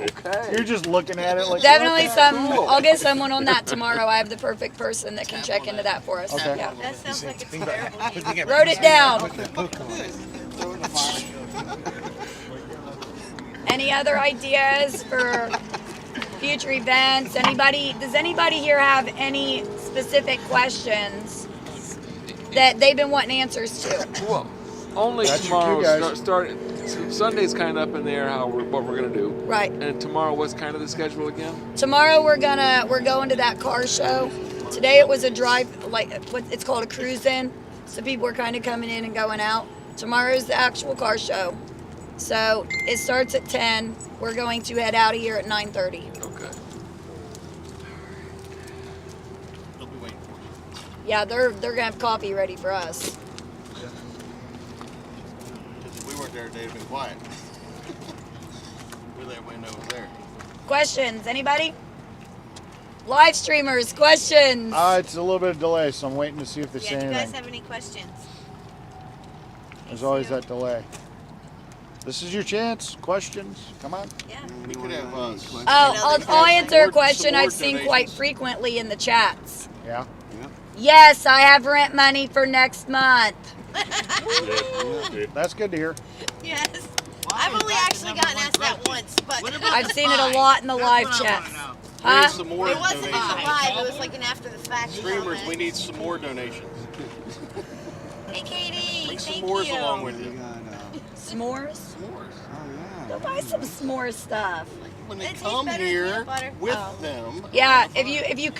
Okay. You're just looking at it like Definitely something. I'll get someone on that tomorrow. I have the perfect person that can check into that for us. Okay. Yeah. That sounds like it's terrible. Wrote it down. Any other ideas for future events? Does anybody here have any specific questions that they've been wanting answers to? Well, only That's your tomorrow. cue, guys. Sunday's kind of up in the air what we're gonna do. Right. And tomorrow, what's kind of the schedule again? Tomorrow we're going to that car show. Today it was a drive, it's called a cruise in. So people are kind of coming in and going out. Tomorrow's the actual car show. So it starts at 10. We're going to head out of here at 9:30. Okay. They'll be waiting for you. Yeah, they're gonna have coffee ready for us. Because if we weren't there, they'd have been quiet. We let everybody know it was there. Questions? Anybody? Live streamers, questions? It's a little bit of delay, so I'm waiting to see if they say Yeah, do you guys anything. have any questions? There's always that delay. This is your chance. Questions? Come on. Yeah. We could have I'll answer a question some more I've seen quite donations. frequently in the chats. Yeah. Yes, I have rent money for next month. That's good to hear. Yes. I've only actually gotten asked that once, but I've seen it a lot in the live chats. We Huh? need some more it wasn't in the donations. live. It was like an after the fact. Streamers, comment. we need some more donations. Hey, Katie. Bring some Thank s'mores you. along with you. S'mores? Oh, Go buy some s'more stuff. When they It tastes come better than here peanut butter. with Oh. them, Yeah, if you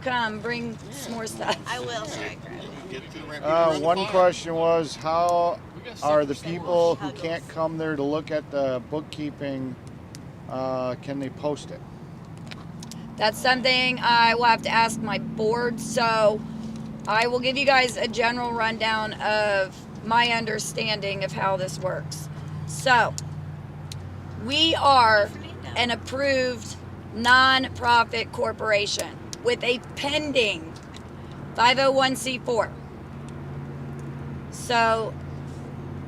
come, bring s'more stuff. I will. Sorry, Greg. get to the people around the One fire. question was, how are the people who can't come there to look at the bookkeeping, can they post it? That's something I will have to ask my board. So I will give you guys a general rundown of my understanding of how this works. So we are an approved non-profit corporation with a pending 501c4. So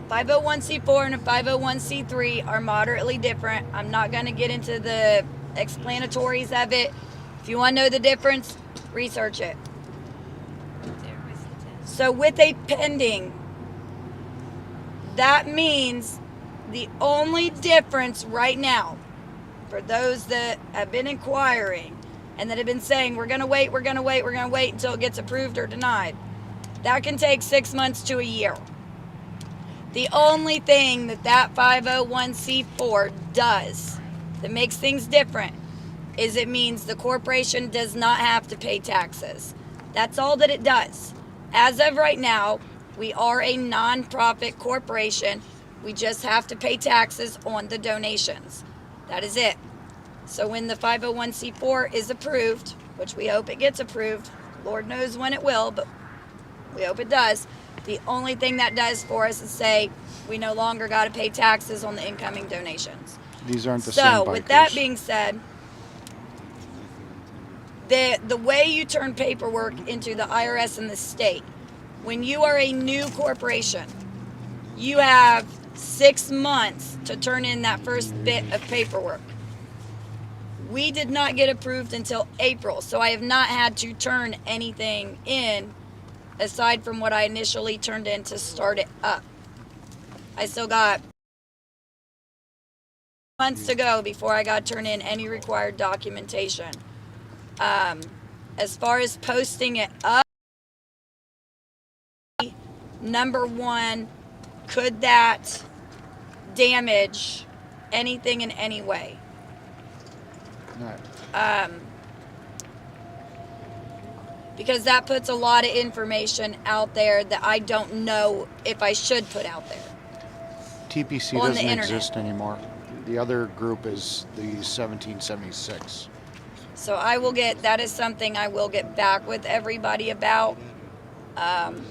501c4 and a 501c3 are moderately different. I'm not going to get into the explanatories of it. If you want to know the difference, research it. So with a pending, that means the only difference right now for those that have been inquiring and that have been saying we're going to wait until it gets approved or denied, that can take 6 months to a year. The only thing that 501c4 does that makes things different is it means the corporation does not have to pay taxes. That's all that it does. As of right now, We are a non-profit corporation. We just have to pay taxes on the donations. That is it. So when the 501c4 is approved, which we hope it gets approved, Lord knows when it will, but we hope it does. The only thing that does for us is say we no longer got to pay taxes on the incoming donations. These aren't the same bikers. So with that being said, the way you turn paperwork into the IRS and the state, when you are a new corporation, you have 6 months to turn in that first bit of paperwork. We did not get approved until April, so I have not had to turn anything in aside from what I initially turned in to start it up. I still got months to go before I got to turn in any required documentation. As far as posting it up, number one, could that damage anything in any way? Because that puts a lot of information out there that I don't know if I should put out there. TPC On the doesn't internet. exist anymore. The other group is the 1776. So that is something I will get back with everybody about.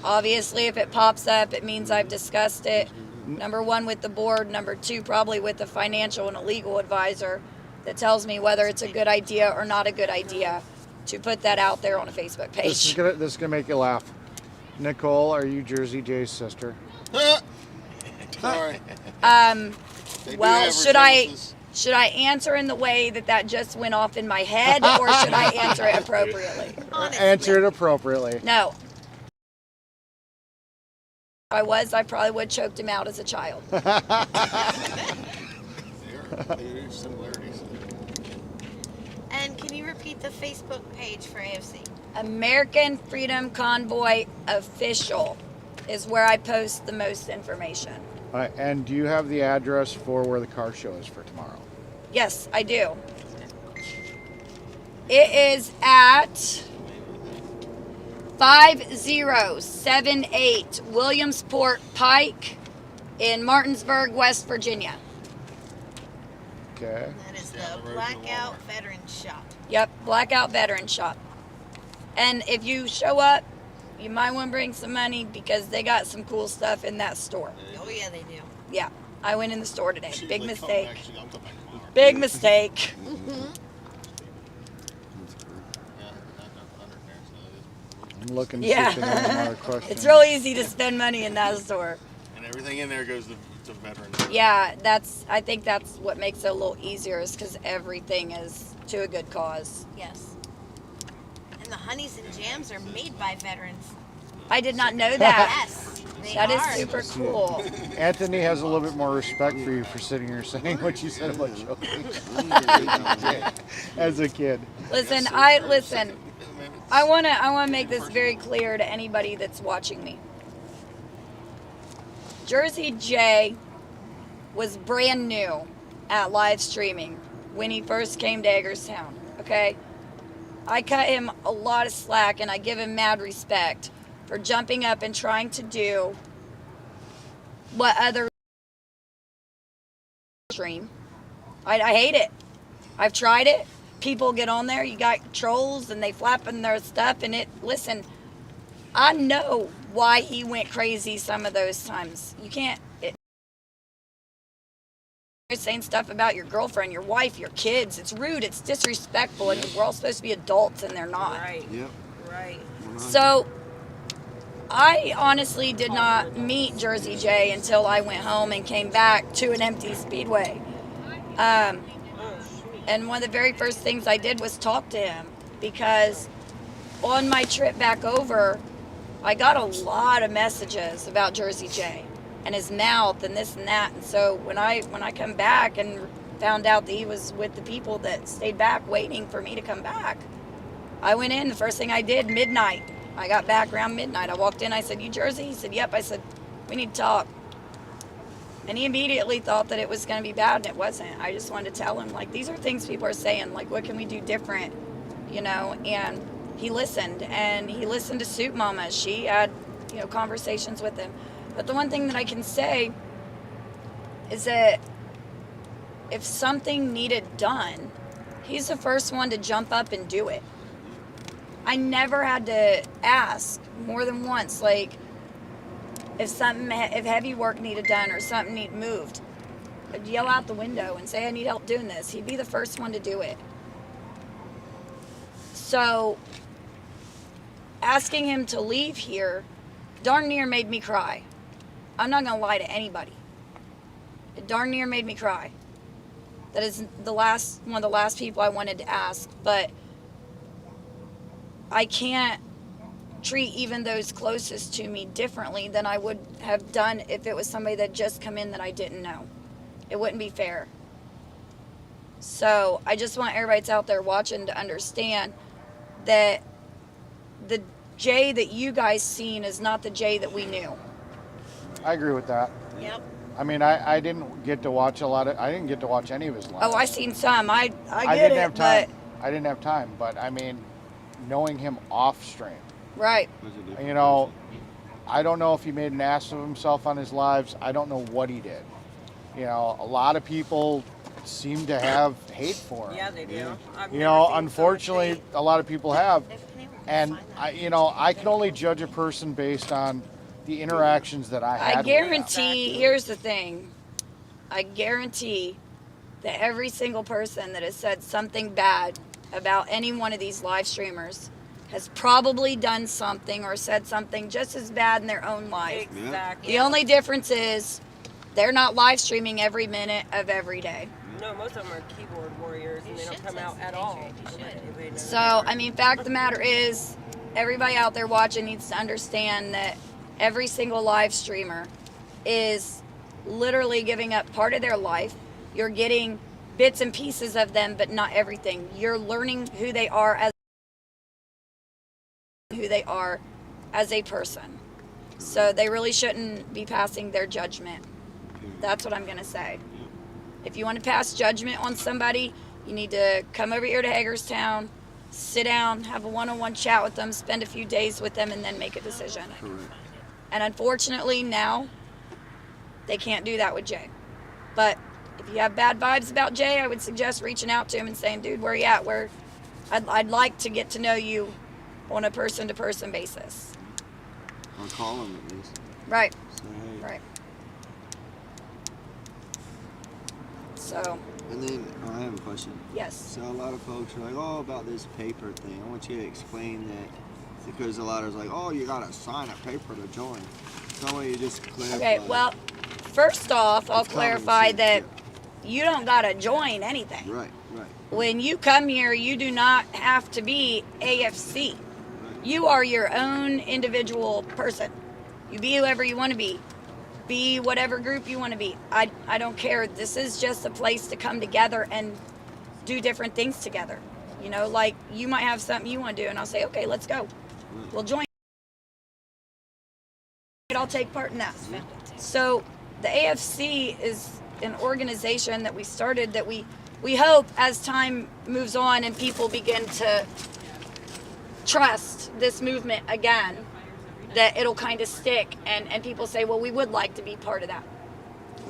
Obviously, if it pops up, it means I've discussed it. Number one, with the board. Number two, probably with a financial and a legal advisor that tells me whether it's a good idea or not a good idea to put that out there on a Facebook page. This is gonna make you laugh. Nicole, are you Jersey Jay's sister? Sorry. Well, should I answer in the way that just went off in my head, or should I answer it appropriately? Honestly. Answer it appropriately. No. If I probably would have choked him out as a child. There are similarities. And can you repeat the Facebook page for AFC? American Freedom Convoy Official is where I post the most information. All right, and do you have the address for where the car show is for tomorrow? Yes, I do. It is at 5078 Williamsport Pike in Martinsburg, West Virginia. Okay. That is the Blackout Veteran Shop. Yep, Blackout Veteran Shop. And if you show up, you might want to bring some money because they got some cool stuff in that store. Oh yeah, they do. Yeah, I went in the store today. Big like, mistake. come back, she's like, come back. Big mistake. I'm looking to Yeah. see if there's any more questions. It's real easy to spend money in that store. And everything in there goes to veterans. Yeah, I think that's what makes it a little easier is because everything is to a good cause. Yes. And the honeys and jams are made by veterans. I did not know that. Yes, they That is are. super cool. Anthony has a little bit more respect for you for sitting here saying what you said about choking as a kid. Listen, I want to make this very clear to anybody that's watching me. Jersey J was brand new at live streaming when he first came to Hagerstown, okay? I cut him a lot of slack and I give him mad respect for jumping up and trying to do what other stream. I hate it. I've tried it. People get on there, you got trolls and they flapping their stuff and listen, I know why he went crazy some of those times. You can't, you're saying stuff about your girlfriend, your wife, your kids. It's rude, it's disrespectful, and we're all supposed to be adults and they're not. Right. Yep. Right. So, I honestly did not meet Jersey J until I went home and came back to an empty speedway. And one of the very first things I did was talk to him because on my trip back over, I got a lot of messages about Jersey J and his mouth and this and that. And so when I come back and found out that he was with the people that stayed back waiting for me to come back, I went in. The first thing I did, midnight. I got back around midnight. I walked in. I said, "You Jersey?" He said, "Yep." I said, "We need to talk." And he immediately thought that it was going to be bad, and it wasn't. I just wanted to tell him, like, these are things people are saying, like, what can we do different, you know? And he listened, and he listened to Soup Mama. She had conversations with him. But the one thing that I can say is that if something needed done, he's the first one to jump up and do it. I never had to ask more than once, like, if heavy work needed done or something needed moved, I'd yell out the window and say, I need help doing this. He'd be the first one to do it. So, asking him to leave here darn near made me cry. I'm not going to lie to anybody. It darn near made me cry. That is one of the last people I wanted to ask, but I can't treat even those closest to me differently than I would have done if it was somebody that just come in that I didn't know. It wouldn't be fair. So I just want everybody that's out there watching to understand that the Jay that you guys seen is not the Jay that we knew. I agree with that. Yep. I mean, I didn't get to watch I didn't get to watch any of his lives. Oh, I seen some. I get didn't it, have time. but I didn't have time, but I mean, knowing him off stream. right. You know, I don't know if he made an ass of himself on his lives. I don't know what he did. You know, a lot of people seem to have hate for him. Yeah, they do. You know, unfortunately, a lot of people have. And, I can only judge a person based on the interactions that I had I with guarantee, here's the thing. I guarantee that every single person that has said something bad about any one of these live streamers has probably done something or said something just as bad in their own life. Exactly. The only difference is they're not live streaming every minute of every day. No, most of them are keyboard warriors and they don't come out at all. So, I mean, fact of the matter is, everybody out there watching needs to understand that every single live streamer is literally giving up part of their life. You're getting bits and pieces of them, but not everything. You're learning who they are as a person. So they really shouldn't be passing their judgment. That's what I'm going to say. If you want to pass judgment on somebody, you need to come over here to Hagerstown, sit down, have a one-on-one chat with them, spend a few days with them, and then make a decision. Correct. And unfortunately now, they can't do that with Jay. But if you have bad vibes about Jay, I would suggest reaching out to him and saying, dude, where you at? I'd like to get to know you on a person-to-person basis. Or call him at least. Right. Say, hey. Right. So. And then I have a question. Yes. So a lot of folks are like, oh, about this paper thing. I want you to explain that, because a lot of like, oh, you gotta sign a paper to join. So I want you to just clarify. Okay. Well, first off, I'll clarify that you don't gotta join anything. Right. Right. When you come here, you do not have to be AFC. You are your own individual person. You be whoever you want to be. Be whatever group you want to be. I don't care. This is just a place to come together and do different things together. You know, like you might have something you want to do, and I'll say, okay, let's go. We'll join. I'll take part in that. So the AFC is an organization that we started that we hope as time moves on and people begin to trust this movement again, that it'll kind of stick and people say, well, we would like to be part of that.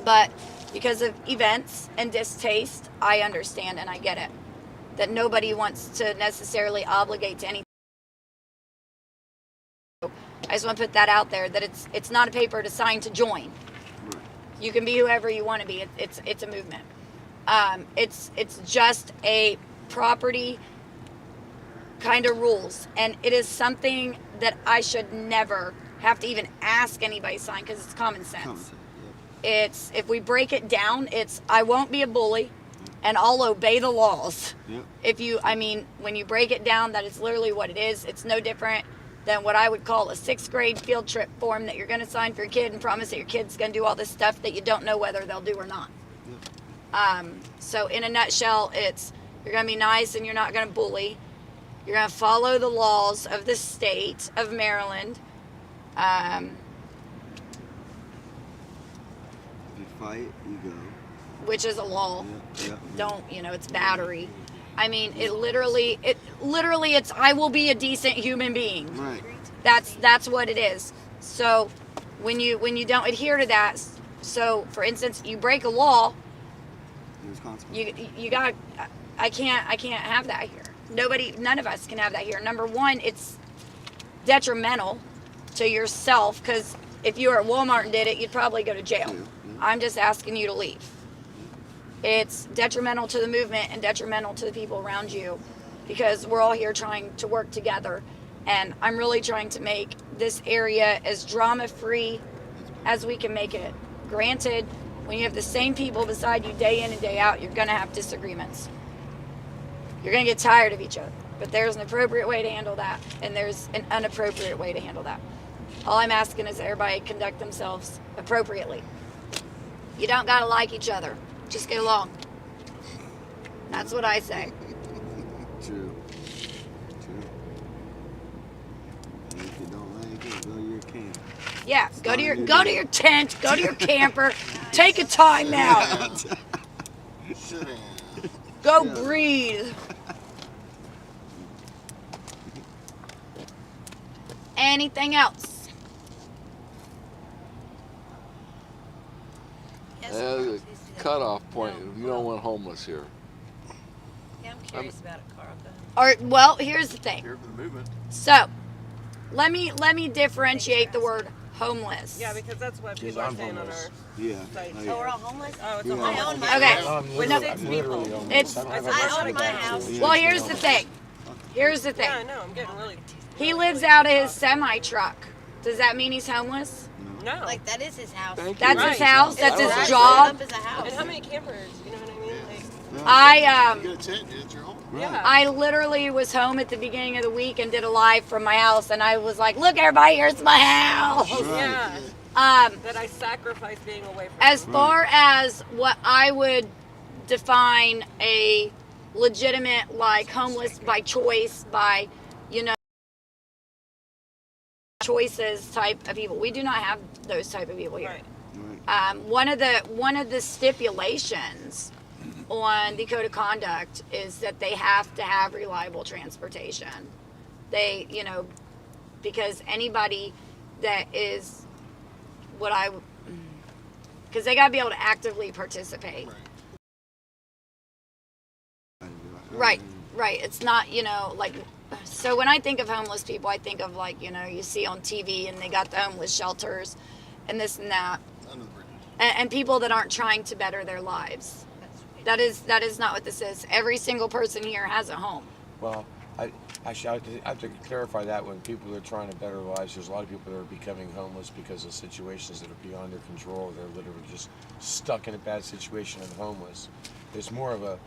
But because of events and distaste, I understand and I get it. That nobody wants to necessarily obligate to anything. I just want to put that out there, that it's not a paper to sign to join. You can be whoever you want to be. It's a movement. It's just a property kind of rules, and it is something that I should never have to even ask anybody to sign, because it's common sense. It's, if we break it down, it's I won't be a bully and I'll obey the laws. When you break it down, that is literally what it is. It's no different than what I would call a 6th grade field trip form that you're going to sign for your kid and promise that your kid's going to do all this stuff that you don't know whether they'll do or not. So in a nutshell, it's you're going to be nice and you're not going to bully. You're going to follow the laws of the state of Maryland. If you fight, you go. Which is a law. Yeah. Don't, it's battery. I mean, it literally, it's I will be a decent human being. Right. That's what it is. So when you don't adhere to that, so for instance, you break a law, you got, I can't have that here. None of us can have that here. Number one, it's detrimental to yourself, because if you were at Walmart and did it, you'd probably go to jail. I'm just asking you to leave. It's detrimental to the movement and detrimental to the people around you, because we're all here trying to work together. And I'm really trying to make this area as drama-free as we can make it. Granted, when you have the same people beside you day in and day out, you're going to have disagreements. You're going to get tired of each other. But there's an appropriate way to handle that, and there's an inappropriate way to handle that. All I'm asking is that everybody conduct themselves appropriately. You don't got to like each other. Just get along. That's what I say. True. And if you don't like it, go to your camp. Yeah, go to your tent, go to your camper, take a time out. Go breathe. Anything else? The cutoff point. You don't want homeless here. Yeah, I'm curious about it, Carl. Well, here's the thing. Here for the movement. So, let me differentiate the word homeless. Yeah, because that's what people are saying on our site. Oh, we're all homeless? Oh, it's Yeah. I own my Okay. house. I'm With literally 6 people. homeless. I own my house. Well, here's the thing. Here's the thing. Yeah, I know. I'm getting really... He lives out of his semi-truck. Does that mean he's homeless? No. Like, that is his house. That's his house? That's his Right. job? Up as a house. And how many campers? You know what I mean? Like, I You get a tent, it's your home. yeah. I literally was home at the beginning of the week and did a live from my house, and I was like, look everybody, here's my house. Yeah. That I sacrifice being away from As far as what I would define a legitimate, like, homeless by choice, by, you know, choices type of people, we do not have those type of people here. Right. One of the stipulations on the code of conduct is that they have to have reliable transportation. They, you know, because anybody that is because they got to be able to actively participate. Right. It's not, you know, like, so when I think of homeless people, I think of, like, you know, you see on TV and they got the homeless shelters and this and that. And people that aren't trying to better their lives. That is not what this is. Every single person here has a home. Well, I have to clarify that. When people are trying to better their lives, there's a lot of people that are becoming homeless because of situations that are beyond their control. They're literally just stuck in a bad situation and homeless. It's more of a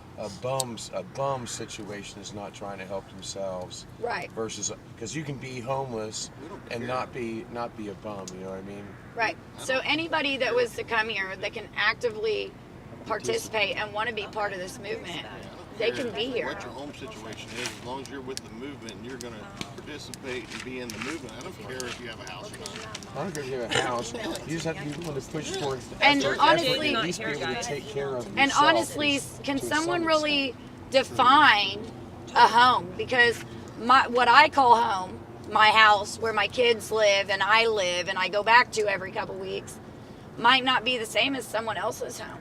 bum situation is not trying to help themselves. Right. Versus, because you can be homeless and not be a bum. You know what I mean? Right. So anybody that was to come here that can actively participate and want to be part of this movement, they can be here. What your home situation is, as long as you're with the movement and you're going to participate and be in the movement. I don't care if you have a house or not. I don't care if you have a house. You just have to be willing to push towards the And effort, honestly, at least be able to take care of and yourself honestly, can to someone some really define a home? Because what I call home, my house where my kids live and I go back to every couple weeks, might not be the same as someone else's home.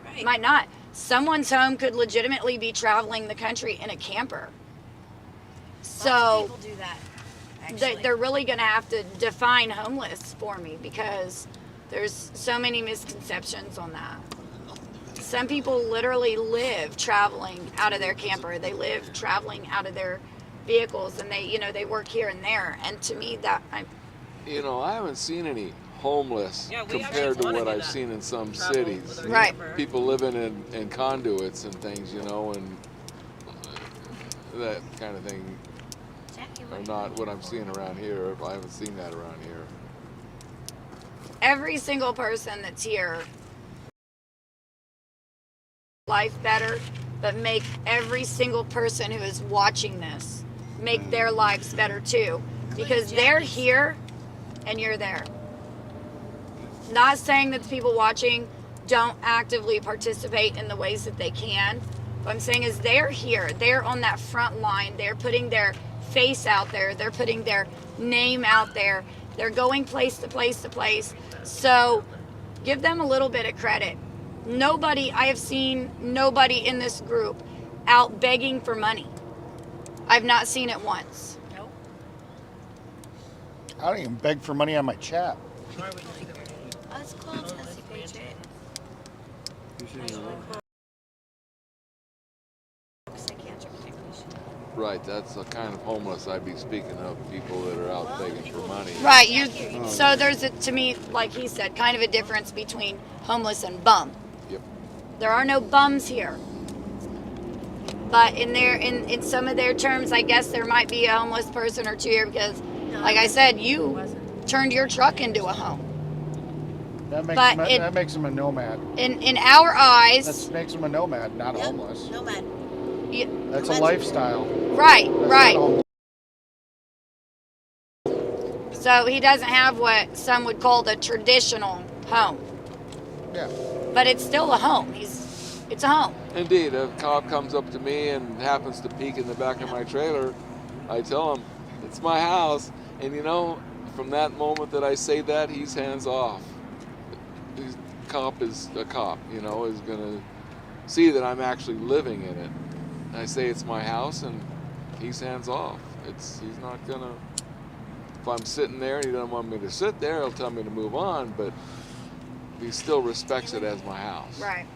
Right. Might not. Someone's home could legitimately be traveling the country in a camper. So people do that. they're really going to have to define homeless for me, because there's so many misconceptions on that. Some people literally live traveling out of their camper. They live traveling out of their vehicles, and they work here and there. And to me, I haven't seen any homeless compared to what I've seen in some cities. Right. People living in conduits and things, and that kind of thing are not what I'm seeing around here. I haven't seen that around here. Every single person that's here, life better, but make every single person who is watching this make their lives better too, because they're here and you're there. Not saying that the people watching don't actively participate in the ways that they can. What I'm saying is they're here. They're on that front line. They're putting their face out there. They're putting their name out there. They're going place to place to place. So give them a little bit of credit. I have seen nobody in this group out begging for money. I've not seen it once. Nope. I don't even beg for money on my chat. It's called Tessie Patriot. Right, that's the kind of homeless I'd be speaking of, people that are out begging for money. Right. So there's, to me, like he said, kind of a difference between homeless and bum. Yep. There are no bums here. But in some of their terms, I guess there might be a homeless person or two here because, like I said, you turned your truck into a home. That makes him a nomad. In our eyes, That makes him a nomad, not homeless. Nomad. That's a lifestyle. Right, That's right. not homeless. So he doesn't have what some would call the traditional home. Yeah. But it's still a home. It's a home. Indeed, if a cop comes up to me and happens to peek in the back of my trailer, I tell him, it's my house. And you know, from that moment that I say that, he's hands off. The cop is a cop, you know, is gonna see that I'm actually living in it. And I say it's my house and he's hands off. He's not gonna, if I'm sitting there and he doesn't want me to sit there, he'll tell me to move on, but he still respects it as my house. Right.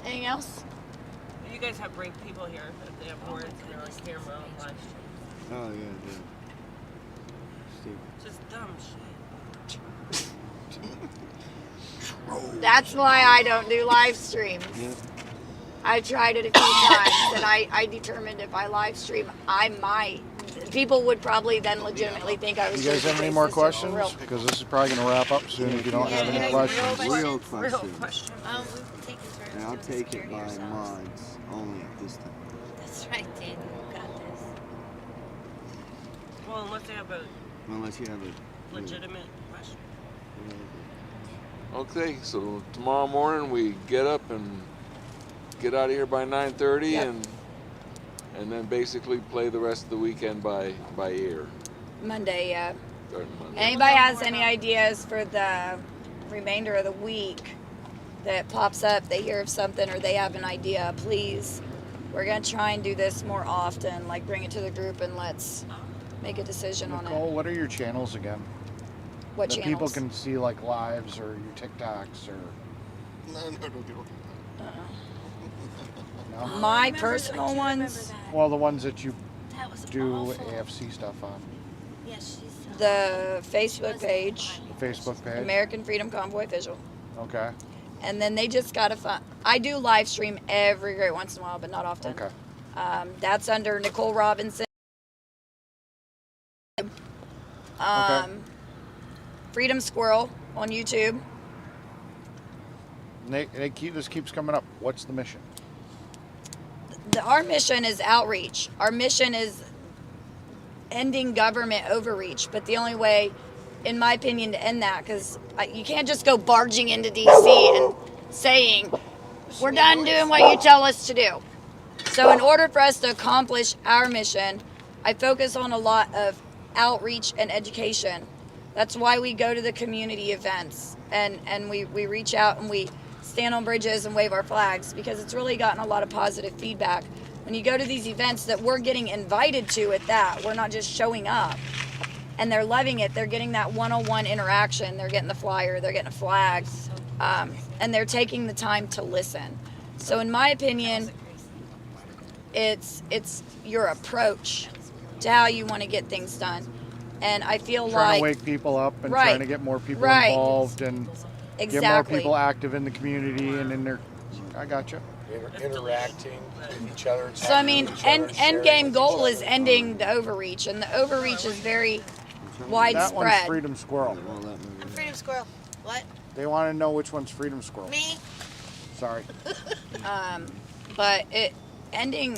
Anything else? You guys have great people here. They have words and they're like camera on live stream. Oh yeah, dude. Stupid. Just dumb shit. That's why I don't do live streams. Yeah. I tried it a few times, and I determined if I live stream, I might. People would probably then legitimately think I was. You guys have any more questions? Because this is probably going to wrap up soon if you don't have any questions. Real questions. We've taken turns. And I'll take it by mods only at this time. That's right, Dan. You got this. Well, unless they have a Unless you have a legitimate question. Okay, so tomorrow morning we get up and get out of here by 9:30 Yep. and then basically play the rest of the weekend by ear. Monday, yeah. Starting Monday. Anybody has any ideas for the remainder of the week that pops up, they hear of something or they have an idea, please. We're going to try and do this more often, like bring it to the group and let's make a decision on Nicole, it. what are your channels again? What that channels? people can see like lives or your TikToks or. No, don't get No? My personal ones, Well, the ones that you That was do awful. AFC stuff on. Yes, she's the Facebook page, The Facebook page. American Freedom Convoy Official. Okay. And then they just got to I do live stream every great once in a while, but not often. Okay. That's under Nicole Robinson. Freedom Squirrel on YouTube. This keeps coming up. What's the mission? Our mission is outreach. Our mission is ending government overreach. But the only way, in my opinion, to end that, because you can't just go barging into D.C. and saying, we're done doing what you tell us to do. So in order for us to accomplish our mission, I focus on a lot of outreach and education. That's why we go to the community events and we reach out and we stand on bridges and wave our flags, because it's really gotten a lot of positive feedback. When you go to these events that we're getting invited to at that, we're not just showing up, and they're loving it. They're getting that one-on-one interaction. They're getting the flyer, they're getting a flag, and they're taking the time to listen. So in my opinion, it's your approach to how you want to get things done. And I feel Trying like to wake people up and Right. trying to get more people Right. involved and get more Exactly. people active in the community and in their. I gotcha. Interacting with each other. So I mean, end game goal is ending the overreach, and the overreach is very That one's widespread. Freedom Squirrel. I'm Freedom Squirrel. What? They want to know which one's Freedom Squirrel. Me? Sorry. But ending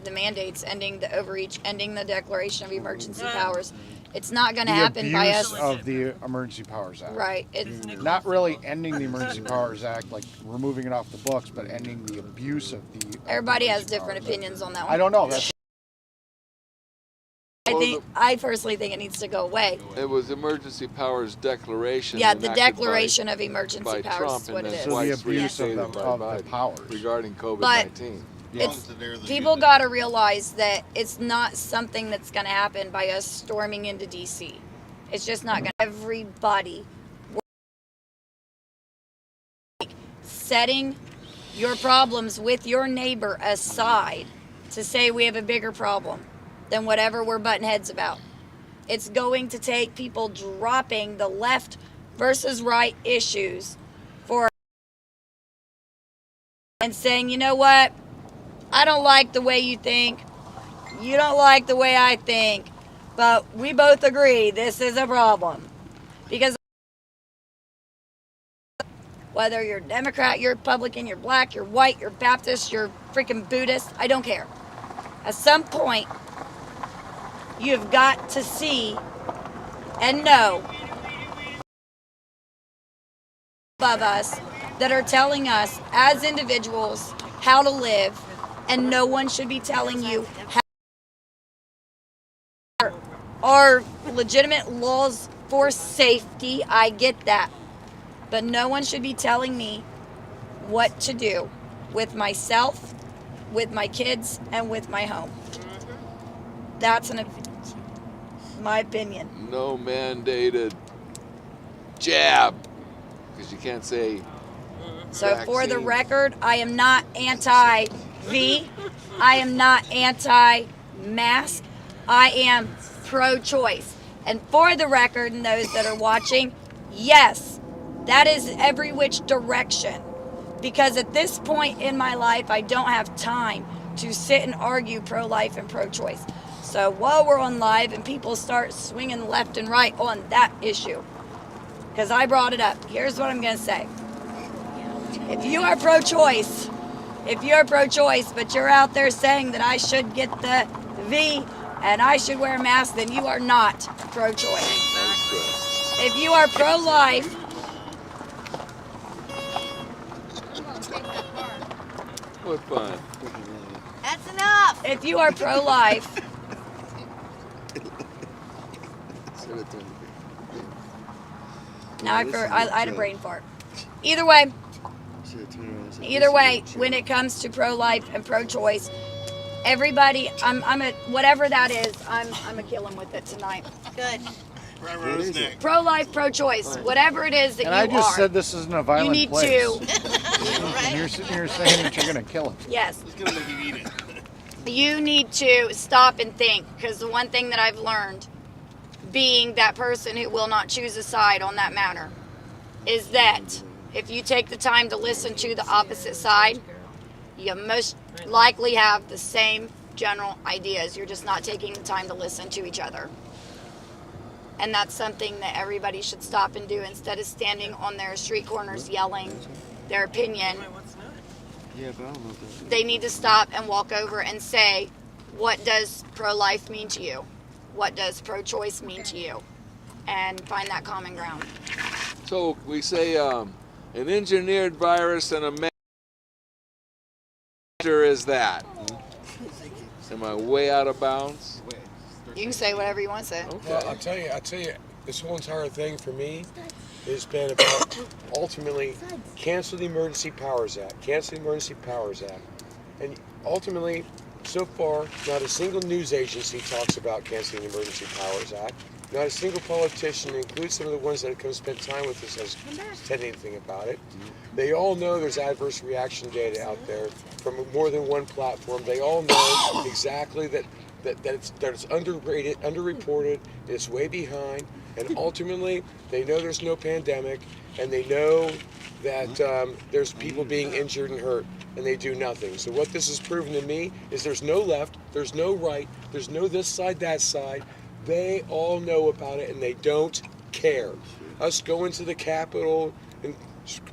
the mandates, ending the overreach, ending the declaration of emergency powers. It's not going to happen by us. The abuse of the Emergency Powers Act. Right. Not really ending the Emergency Powers Act, like removing it off the books, but ending the abuse of the. Everybody has different opinions on that one. I don't know. That's. I personally think it needs to go away. It was emergency powers declaration. Yeah, the enacted declaration of emergency by powers Trump is what and it is. then So the twice abuse of reinstated the by Biden powers. regarding But COVID-19. it's people got to realize that it's not something that's going to happen by us storming into DC. It's just not going to. Everybody setting your problems with your neighbor aside to say we have a bigger problem than whatever we're butting heads about. It's going to take people dropping the left versus right issues for and saying, you know what, I don't like the way you think, you don't like the way I think, but we both agree this is a problem. Because whether you're Democrat, you're Republican, you're black, you're white, you're Baptist, you're freaking Buddhist, I don't care. At some point, you've got to see and know above us that are telling us as individuals how to live, and no one should be telling you how are legitimate laws for safety. I get that. But no one should be telling me what to do with myself, with my kids, and with my home. That's my opinion. No mandated jab, because you can't say. So for the vaccine. record, I am not anti-V. I am not anti-mask. I am pro-choice. And for the record, and those that are watching, yes, that is every which direction. Because at this point in my life, I don't have time to sit and argue pro-life and pro-choice. So while we're on live and people start swinging left and right on that issue, because I brought it up, here's what I'm going to say. If you are pro-choice, but you're out there saying that I should get the V and I should wear a mask, then you are not pro-choice. If you are pro-life, What fun. That's enough. if you are pro-life, now I had a brain fart. Either way, when it comes to pro-life and pro-choice, everybody, I'm a whatever that is, I'm a killing with it tonight. Good. Pro-life, pro-choice, whatever it is that And you I just are. said this isn't a violent you need place. to. And you're sitting here saying that you're going to kill him. Yes. It's gonna make you eat it. You need to stop and think, because the one thing that I've learned, being that person who will not choose a side on that matter, is that if you take the time to listen to the opposite side, you most likely have the same general ideas. You're just not taking the time to listen to each other. And that's something that everybody should stop and do instead of standing on their street corners yelling their opinion. Yeah, but I don't know if that's They need to stop and walk over and say, what does pro-life mean to you? What does pro-choice mean to you? And find that common ground. So we say an engineered virus and a measure is that. Am I way out of bounds? You can say whatever you want to say. Okay. Well, I'll tell you, this whole entire thing for me has been about ultimately cancel the Emergency Powers Act. Cancel the Emergency Powers Act. And ultimately, so far, not a single news agency talks about canceling the Emergency Powers Act. Not a single politician, including some of the ones that have come spend time with us, has said anything about it. They all know there's adverse reaction data out there from more than one platform. They all know exactly that it's underrated, underreported, it's way behind, and ultimately they know there's no pandemic, and they know that there's people being injured and hurt, and they do nothing. So what this has proven to me is there's no left, there's no right, there's no this side, that side. They all know about it, and they don't care. Us going to the Capitol and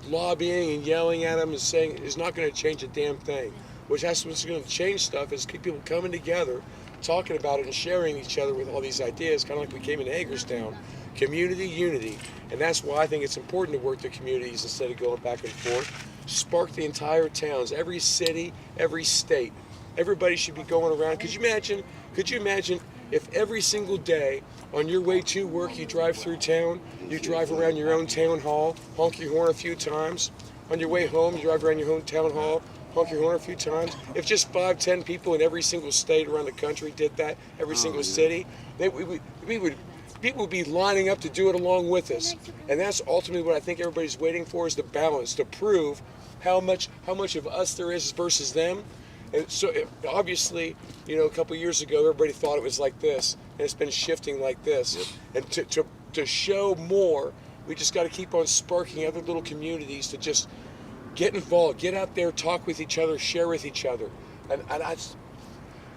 lobbying and yelling at them and saying is not going to change a damn thing. What's going to change stuff is people coming together, talking about it and sharing each other with all these ideas, kind of like we came in Hagerstown. Community unity, and that's why I think it's important to work the communities instead of going back and forth. Spark the entire towns, every city, every state. Everybody should be going around. Could you imagine if every single day on your way to work you drive through town, you drive around your own town hall, honk your horn a few times. On your way home, you drive around your own town hall, honk your horn a few times. If just 5-10 people in every single state around the country did that, every single city, people would be lining up to do it along with us. And that's ultimately what I think everybody's waiting for, is the balance, to prove how much of us there is versus them. And so obviously, you know, a couple years ago, everybody thought it was like this, and it's been shifting like this. And to show more, we just got to keep on sparking other little communities to just get involved, get out there, talk with each other, share with each other. And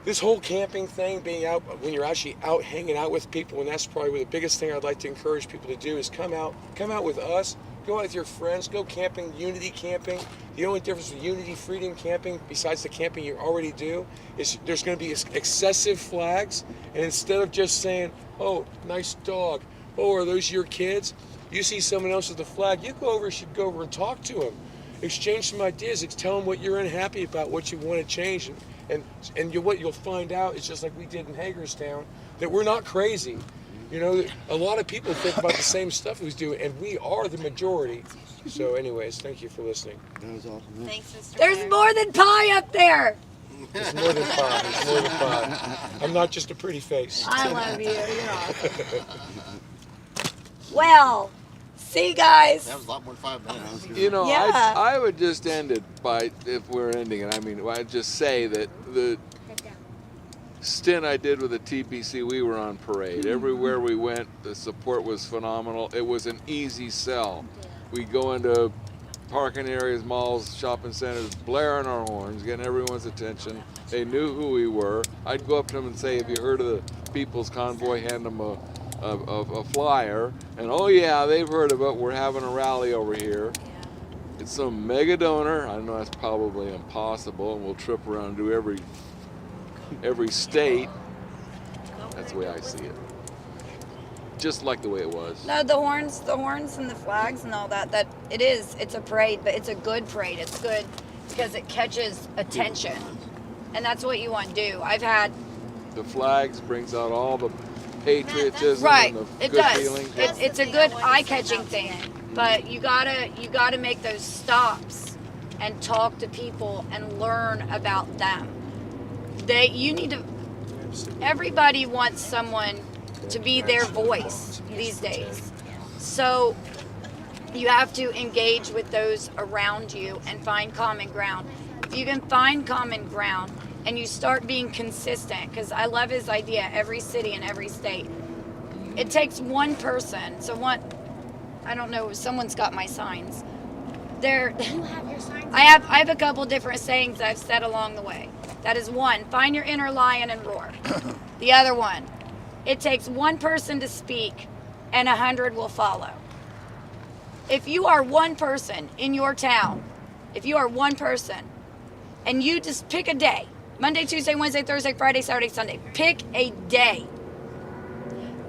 this whole camping thing, being out, when you're actually out hanging out with people, and that's probably the biggest thing I'd like to encourage people to do, is come out with us, go out with your friends, go camping, unity camping. The only difference with unity freedom camping, besides the camping you already do, is there's going to be excessive flags, and instead of just saying, oh, nice dog, oh, are those your kids? You see someone else with a flag, you should go over and talk to them. Exchange some ideas, tell them what you're unhappy about, what you want to change, and what you'll find out is, just like we did in Hagerstown, that we're not crazy. You know, a lot of people think about the same stuff we do, and we are the majority. So anyways, thank you for listening. That was awesome. Thanks, Mr. There's Mayor. more than pie up there. There's more than pie. There's more than pie. I'm not just a pretty face. I love you. You're awesome. Well, see, guys. That was a lot more than 5 minutes. You know, Yeah. I would just end it by, if we're ending it, I mean, I'd just say that the stint I did with the TPC, we were on parade. Everywhere we went, the support was phenomenal. It was an easy sell. We'd go into parking areas, malls, shopping centers, blaring our horns, getting everyone's attention. They knew who we were. I'd go up to them and say, have you heard of the People's Convoy? Hand them a flyer, and oh yeah, they've heard of it. We're having a rally over here. It's some mega donor. I know that's probably impossible, and we'll trip around and do every state. That's the way I see it. Just like the way it was. No, the horns and the flags and all that, it's a parade, but it's a good parade. It's good because it catches attention. And that's what you want to do. I've had The flags brings out all the patriotism right. and the It good does. feelings. It's a good eye-catching thing, but you gotta make those stops and talk to people and learn about them. Everybody wants someone to be their voice these days. So you have to engage with those around you and find common ground. If you can find common ground and you start being consistent, because I love his idea, every city and every state. It takes one person. I don't know, someone's got my signs. You have your signs. I have a couple different sayings I've said along the way. That is one, find your inner lion and roar. The other one, it takes one person to speak and 100 will follow. If you are one person in your town, if you are one person, and you just pick a day, Monday, Tuesday, Wednesday, Thursday, Friday, Saturday, Sunday, pick a day.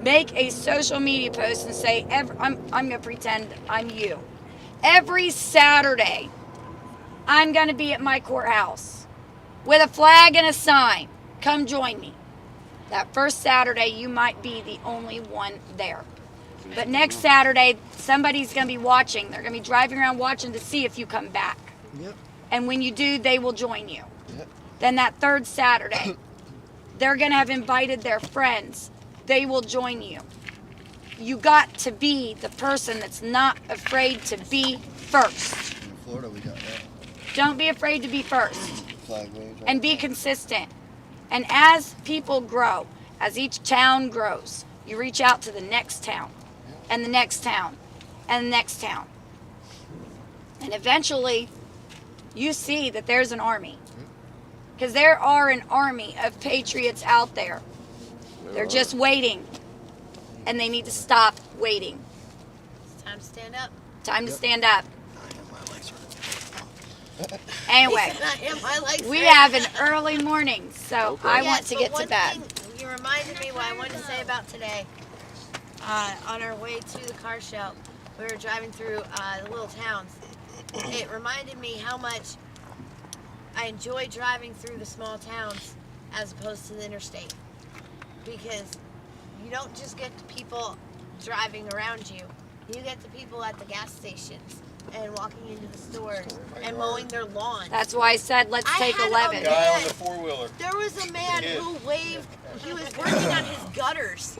Make a social media post and say, I'm going to pretend I'm you. Every Saturday, I'm going to be at my courthouse with a flag and a sign. Come join me. That first Saturday, you might be the only one there. But next Saturday, somebody's going to be watching. They're going to be driving around watching to see if you come back. Yep. And when you do, they will join you. Yep. Then that third Saturday, they're going to have invited their friends. They will join you. You got to be the person that's not afraid to be first. In Florida, we got that. Don't be afraid to be first. Flag wave. And be consistent. And as people grow, as each town grows, you reach out to the next town, and the next town, and the next town. And eventually, you see that there's an army. Because there are an army of patriots out there. They're just waiting. And they need to stop waiting. It's time to stand up. Time to stand up. Anyway, we have an early morning, so I want to get to bed. You reminded me what I wanted to say about today. On our way to the car show, we were driving through the little towns. It reminded me how much I enjoy driving through the small towns as opposed to the interstate. because you don't just get the people driving around you. You get the people at the gas stations and walking into the stores and mowing their lawn. That's why I said let's take 11. Guy on the four-wheeler. There was a man who waved. He was working on his gutters,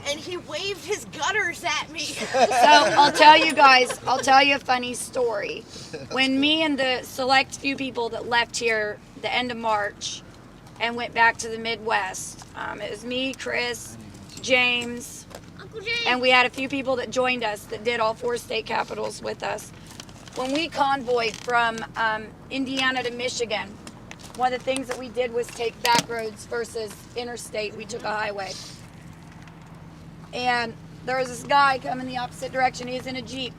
and he waved his gutters at me. So I'll tell you guys, I'll tell you a funny story. When me and the select few people that left here the end of March and went back to the Midwest, it was me, Chris, James, and we had a few people that joined us that did all 4 state capitals with us. When we convoyed from Indiana to Michigan, one of the things that we did was take back roads versus interstate. We took a highway. And there was this guy coming the opposite direction. He was in a Jeep,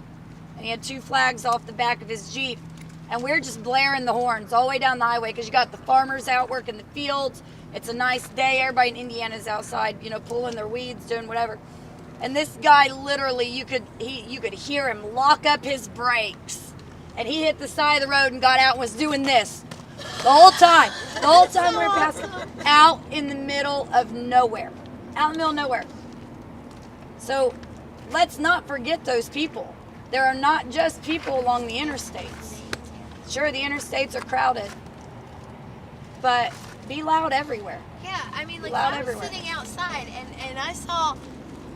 and he had 2 flags off the back of his Jeep. And we're just blaring the horns all the way down the highway because you got the farmers out working the fields. It's a nice day. Everybody in Indiana's outside, you know, pulling their weeds, doing whatever. And this guy literally, you could hear him lock up his brakes. And he hit the side of the road and got out and was doing this the whole time. The whole time we were passing out in the middle of nowhere. Out in the middle of nowhere. So let's not forget those people. There are not just people along the interstates. Sure, the interstates are crowded, but be loud everywhere. Yeah, I mean, like, Loud I was everywhere. sitting outside, and I saw...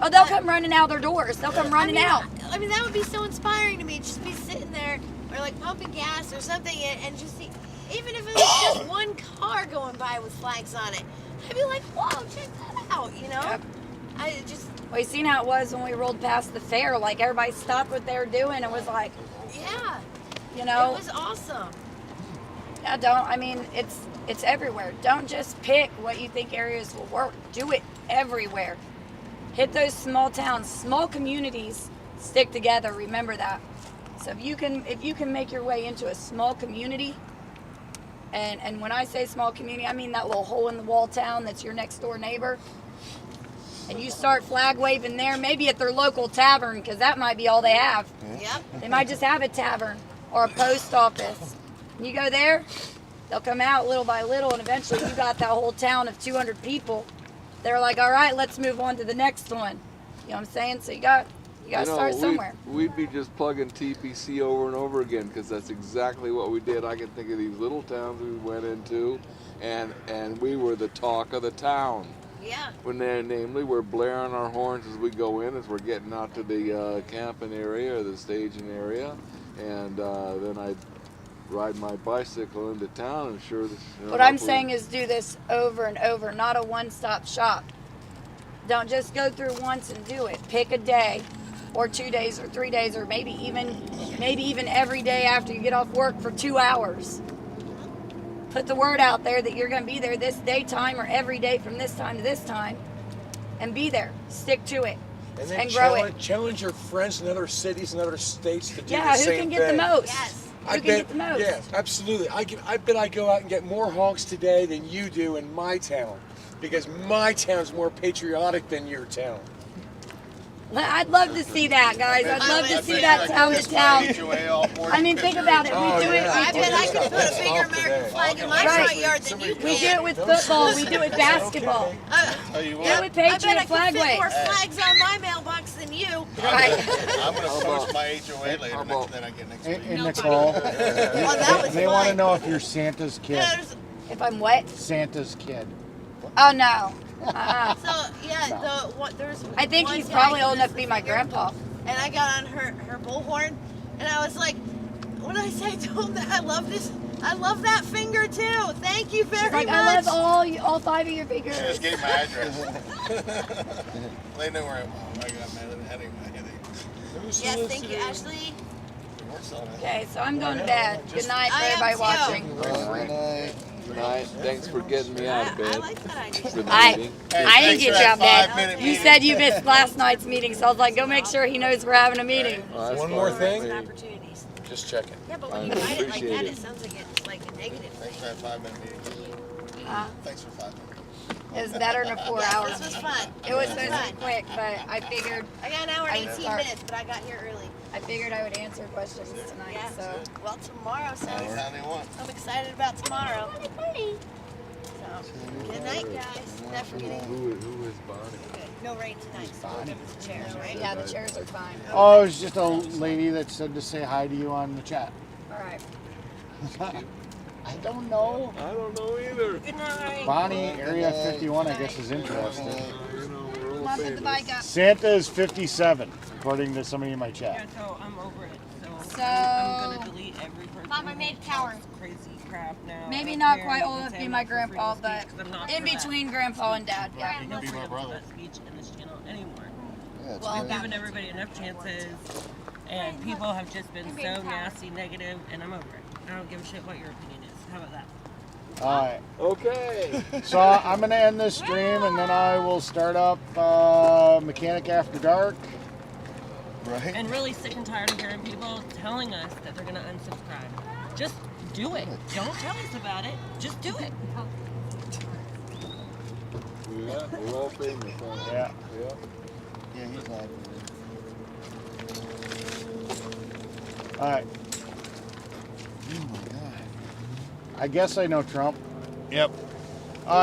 Oh, they'll come running out their doors. They'll come running out. I mean, that would be so inspiring to me, just be sitting there, or like pumping gas or something, and just see, even if it was just one car going by with flags on it, I'd be like, whoa, check that out, you know? Yep. I just... Well, you seen how it was when we rolled past the fair. Like, everybody stopped what they were doing and was like, Yeah. you know? It was awesome. It's everywhere. Don't just pick what you think areas will work. Do it everywhere. Hit those small towns, small communities stick together. Remember that. So if you can make your way into a small community, and when I say small community, I mean that little hole in the wall town that's your next door neighbor. And you start flag waving there, maybe at their local tavern, because that might be all they have. Yep. They might just have a tavern or a post office. And you go there, they'll come out little by little, and eventually you got that whole town of 200 people. They're like, all right, let's move on to the next one. You know what I'm saying? So you got to start somewhere. We'd be just plugging TPC over and over again because that's exactly what we did. I can think of these little towns we went into, and we were the talk of the town. Yeah. Namely, we're blaring our horns as we go in, as we're getting out to the camping area or the staging area, and then I'd ride my bicycle into town and What I'm saying is do this over and over, not a one-stop shop. Don't just go through once and do it. Pick a day or 2 days or 3 days or maybe even every day after you get off work for 2 hours. Put the word out there that you're going to be there this daytime or every day from this time to this time, and be there. Stick to it And then grow it. challenge your friends in other cities and other states to do Yeah, the who same can thing. get the most? Yes. Who can get the most? Yes, absolutely. I bet I go out and get more honks today than you do in my town, because my town's more patriotic than your town. I'd love to see that, guys. I'd love to see that town to town. I mean, think about it. We do it. I bet I could put a bigger American flag in my front yard than you can. We do it with football. We do it with basketball. Tell you Do what, it with Patriot I bet I flag could fit way. more flags on my mailbox than you. Right. I'm going to post my HOA later that I get next week. And Nicole, that was they want to fun. know if you're Santa's kid. If I'm what? Santa's kid. Oh, no. So yeah, there's. I think one he's guy probably who old was enough to be my grandpa. And I got on her bullhorn, and I was like, "What did I say to him? That I love this. I love that finger too. Thank you very She's like, much." I love all 5 of your fingers. She just gave my address. They know where I am. I got mad at Yes, thank you, Ashley. Okay, so I'm going to bed. Good night for everybody watching. Good night. Thanks for getting me out of bed. I like that idea. For the I meeting. didn't get you out of bed. You said you missed last night's meeting, so I was like, go make sure he knows we're having a meeting. Well, that's One more fine. thing. Opportunities. Just checking. Yeah, but when I you write it like appreciate that, it. it sounds like it's like a negative. Thanks for that 5-minute meeting. Thanks for 5 minutes. It was better than 4 hours. This was fun. It was supposed to be quick, but I figured I got an hour and I 18 start- minutes, but I got here early. I figured I would answer questions tonight. Yeah. So Well, tomorrow sounds. Anytime they want. I'm excited about tomorrow. So, good night, guys. Not forgetting. Who is Bonnie? No rain tonight, so we'll give us the chairs, right? Yeah, the chairs are fine. Oh, it was just a lady that said to say hi to you on the chat. All right. I don't know. I don't know either. Good night. Bonnie, Area 51, I guess, is interested. We're all famous. Santa is 57, according to somebody in my Yeah, chat. so I'm over it. So- I'm gonna delete every person. Mom, I made cower. Crazy crap now. Maybe I don't not care. quite You old can enough to say be I'm my not for freedom grandpa, of but speech, 'cause I'm not in for that. between grandpa and dad. Yeah. I'm can not be my freedom brother. of speech in this channel anymore. Yeah, it's Well, I've good. given everybody enough chances, and people have just been so nasty, negative, and I'm over it. I don't give a shit what your opinion is. How about that? All right. Okay. So I'm going to end this stream, and then I will start up Mechanic After Dark. Right? And really sick and tired of hearing people telling us that they're gonna unsubscribe. Just do it. Don't tell us about it. Just do it. Yeah, we're all famous. Huh? Yeah. Yeah. Yeah, he's laughing. All right. Oh my god. I guess I know Trump. Yep. All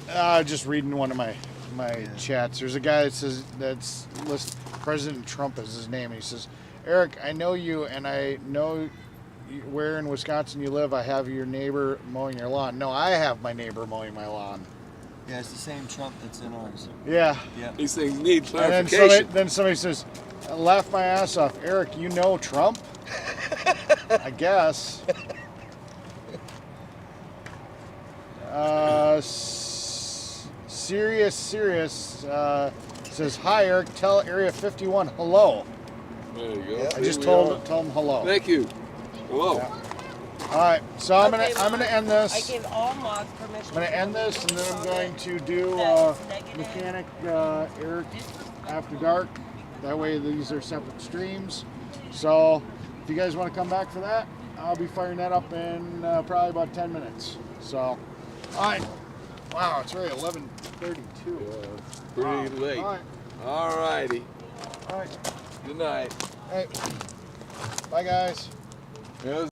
right. Just reading one of my chats. There's a guy that says that's list President Trump is his name. He says, Eric, I know you, and I know where in Wisconsin you live. I have your neighbor mowing your lawn. No, I have my neighbor mowing my lawn. Yeah, it's the same Trump that's in ours. Yeah. Yeah. These things need And clarification. then somebody says, I laugh my ass off. Eric, you know Trump? I guess. Serious says, hi Eric, tell Area 51 hello. There you go. I just See, told him hello. Thank you. Hello. All right, so I'm Okay, gonna end this. I gave all mods permission. I'm gonna end this, and then I'm going to do Mechanic Eric After Dark. That way, these are separate streams. So, if you guys want to come back for that, I'll be firing that up in probably about 10 minutes. So, all right. Wow, it's already 11:32. Yeah, pretty late. All right. All righty. All right. Good night. Hey. Bye, guys. Yes.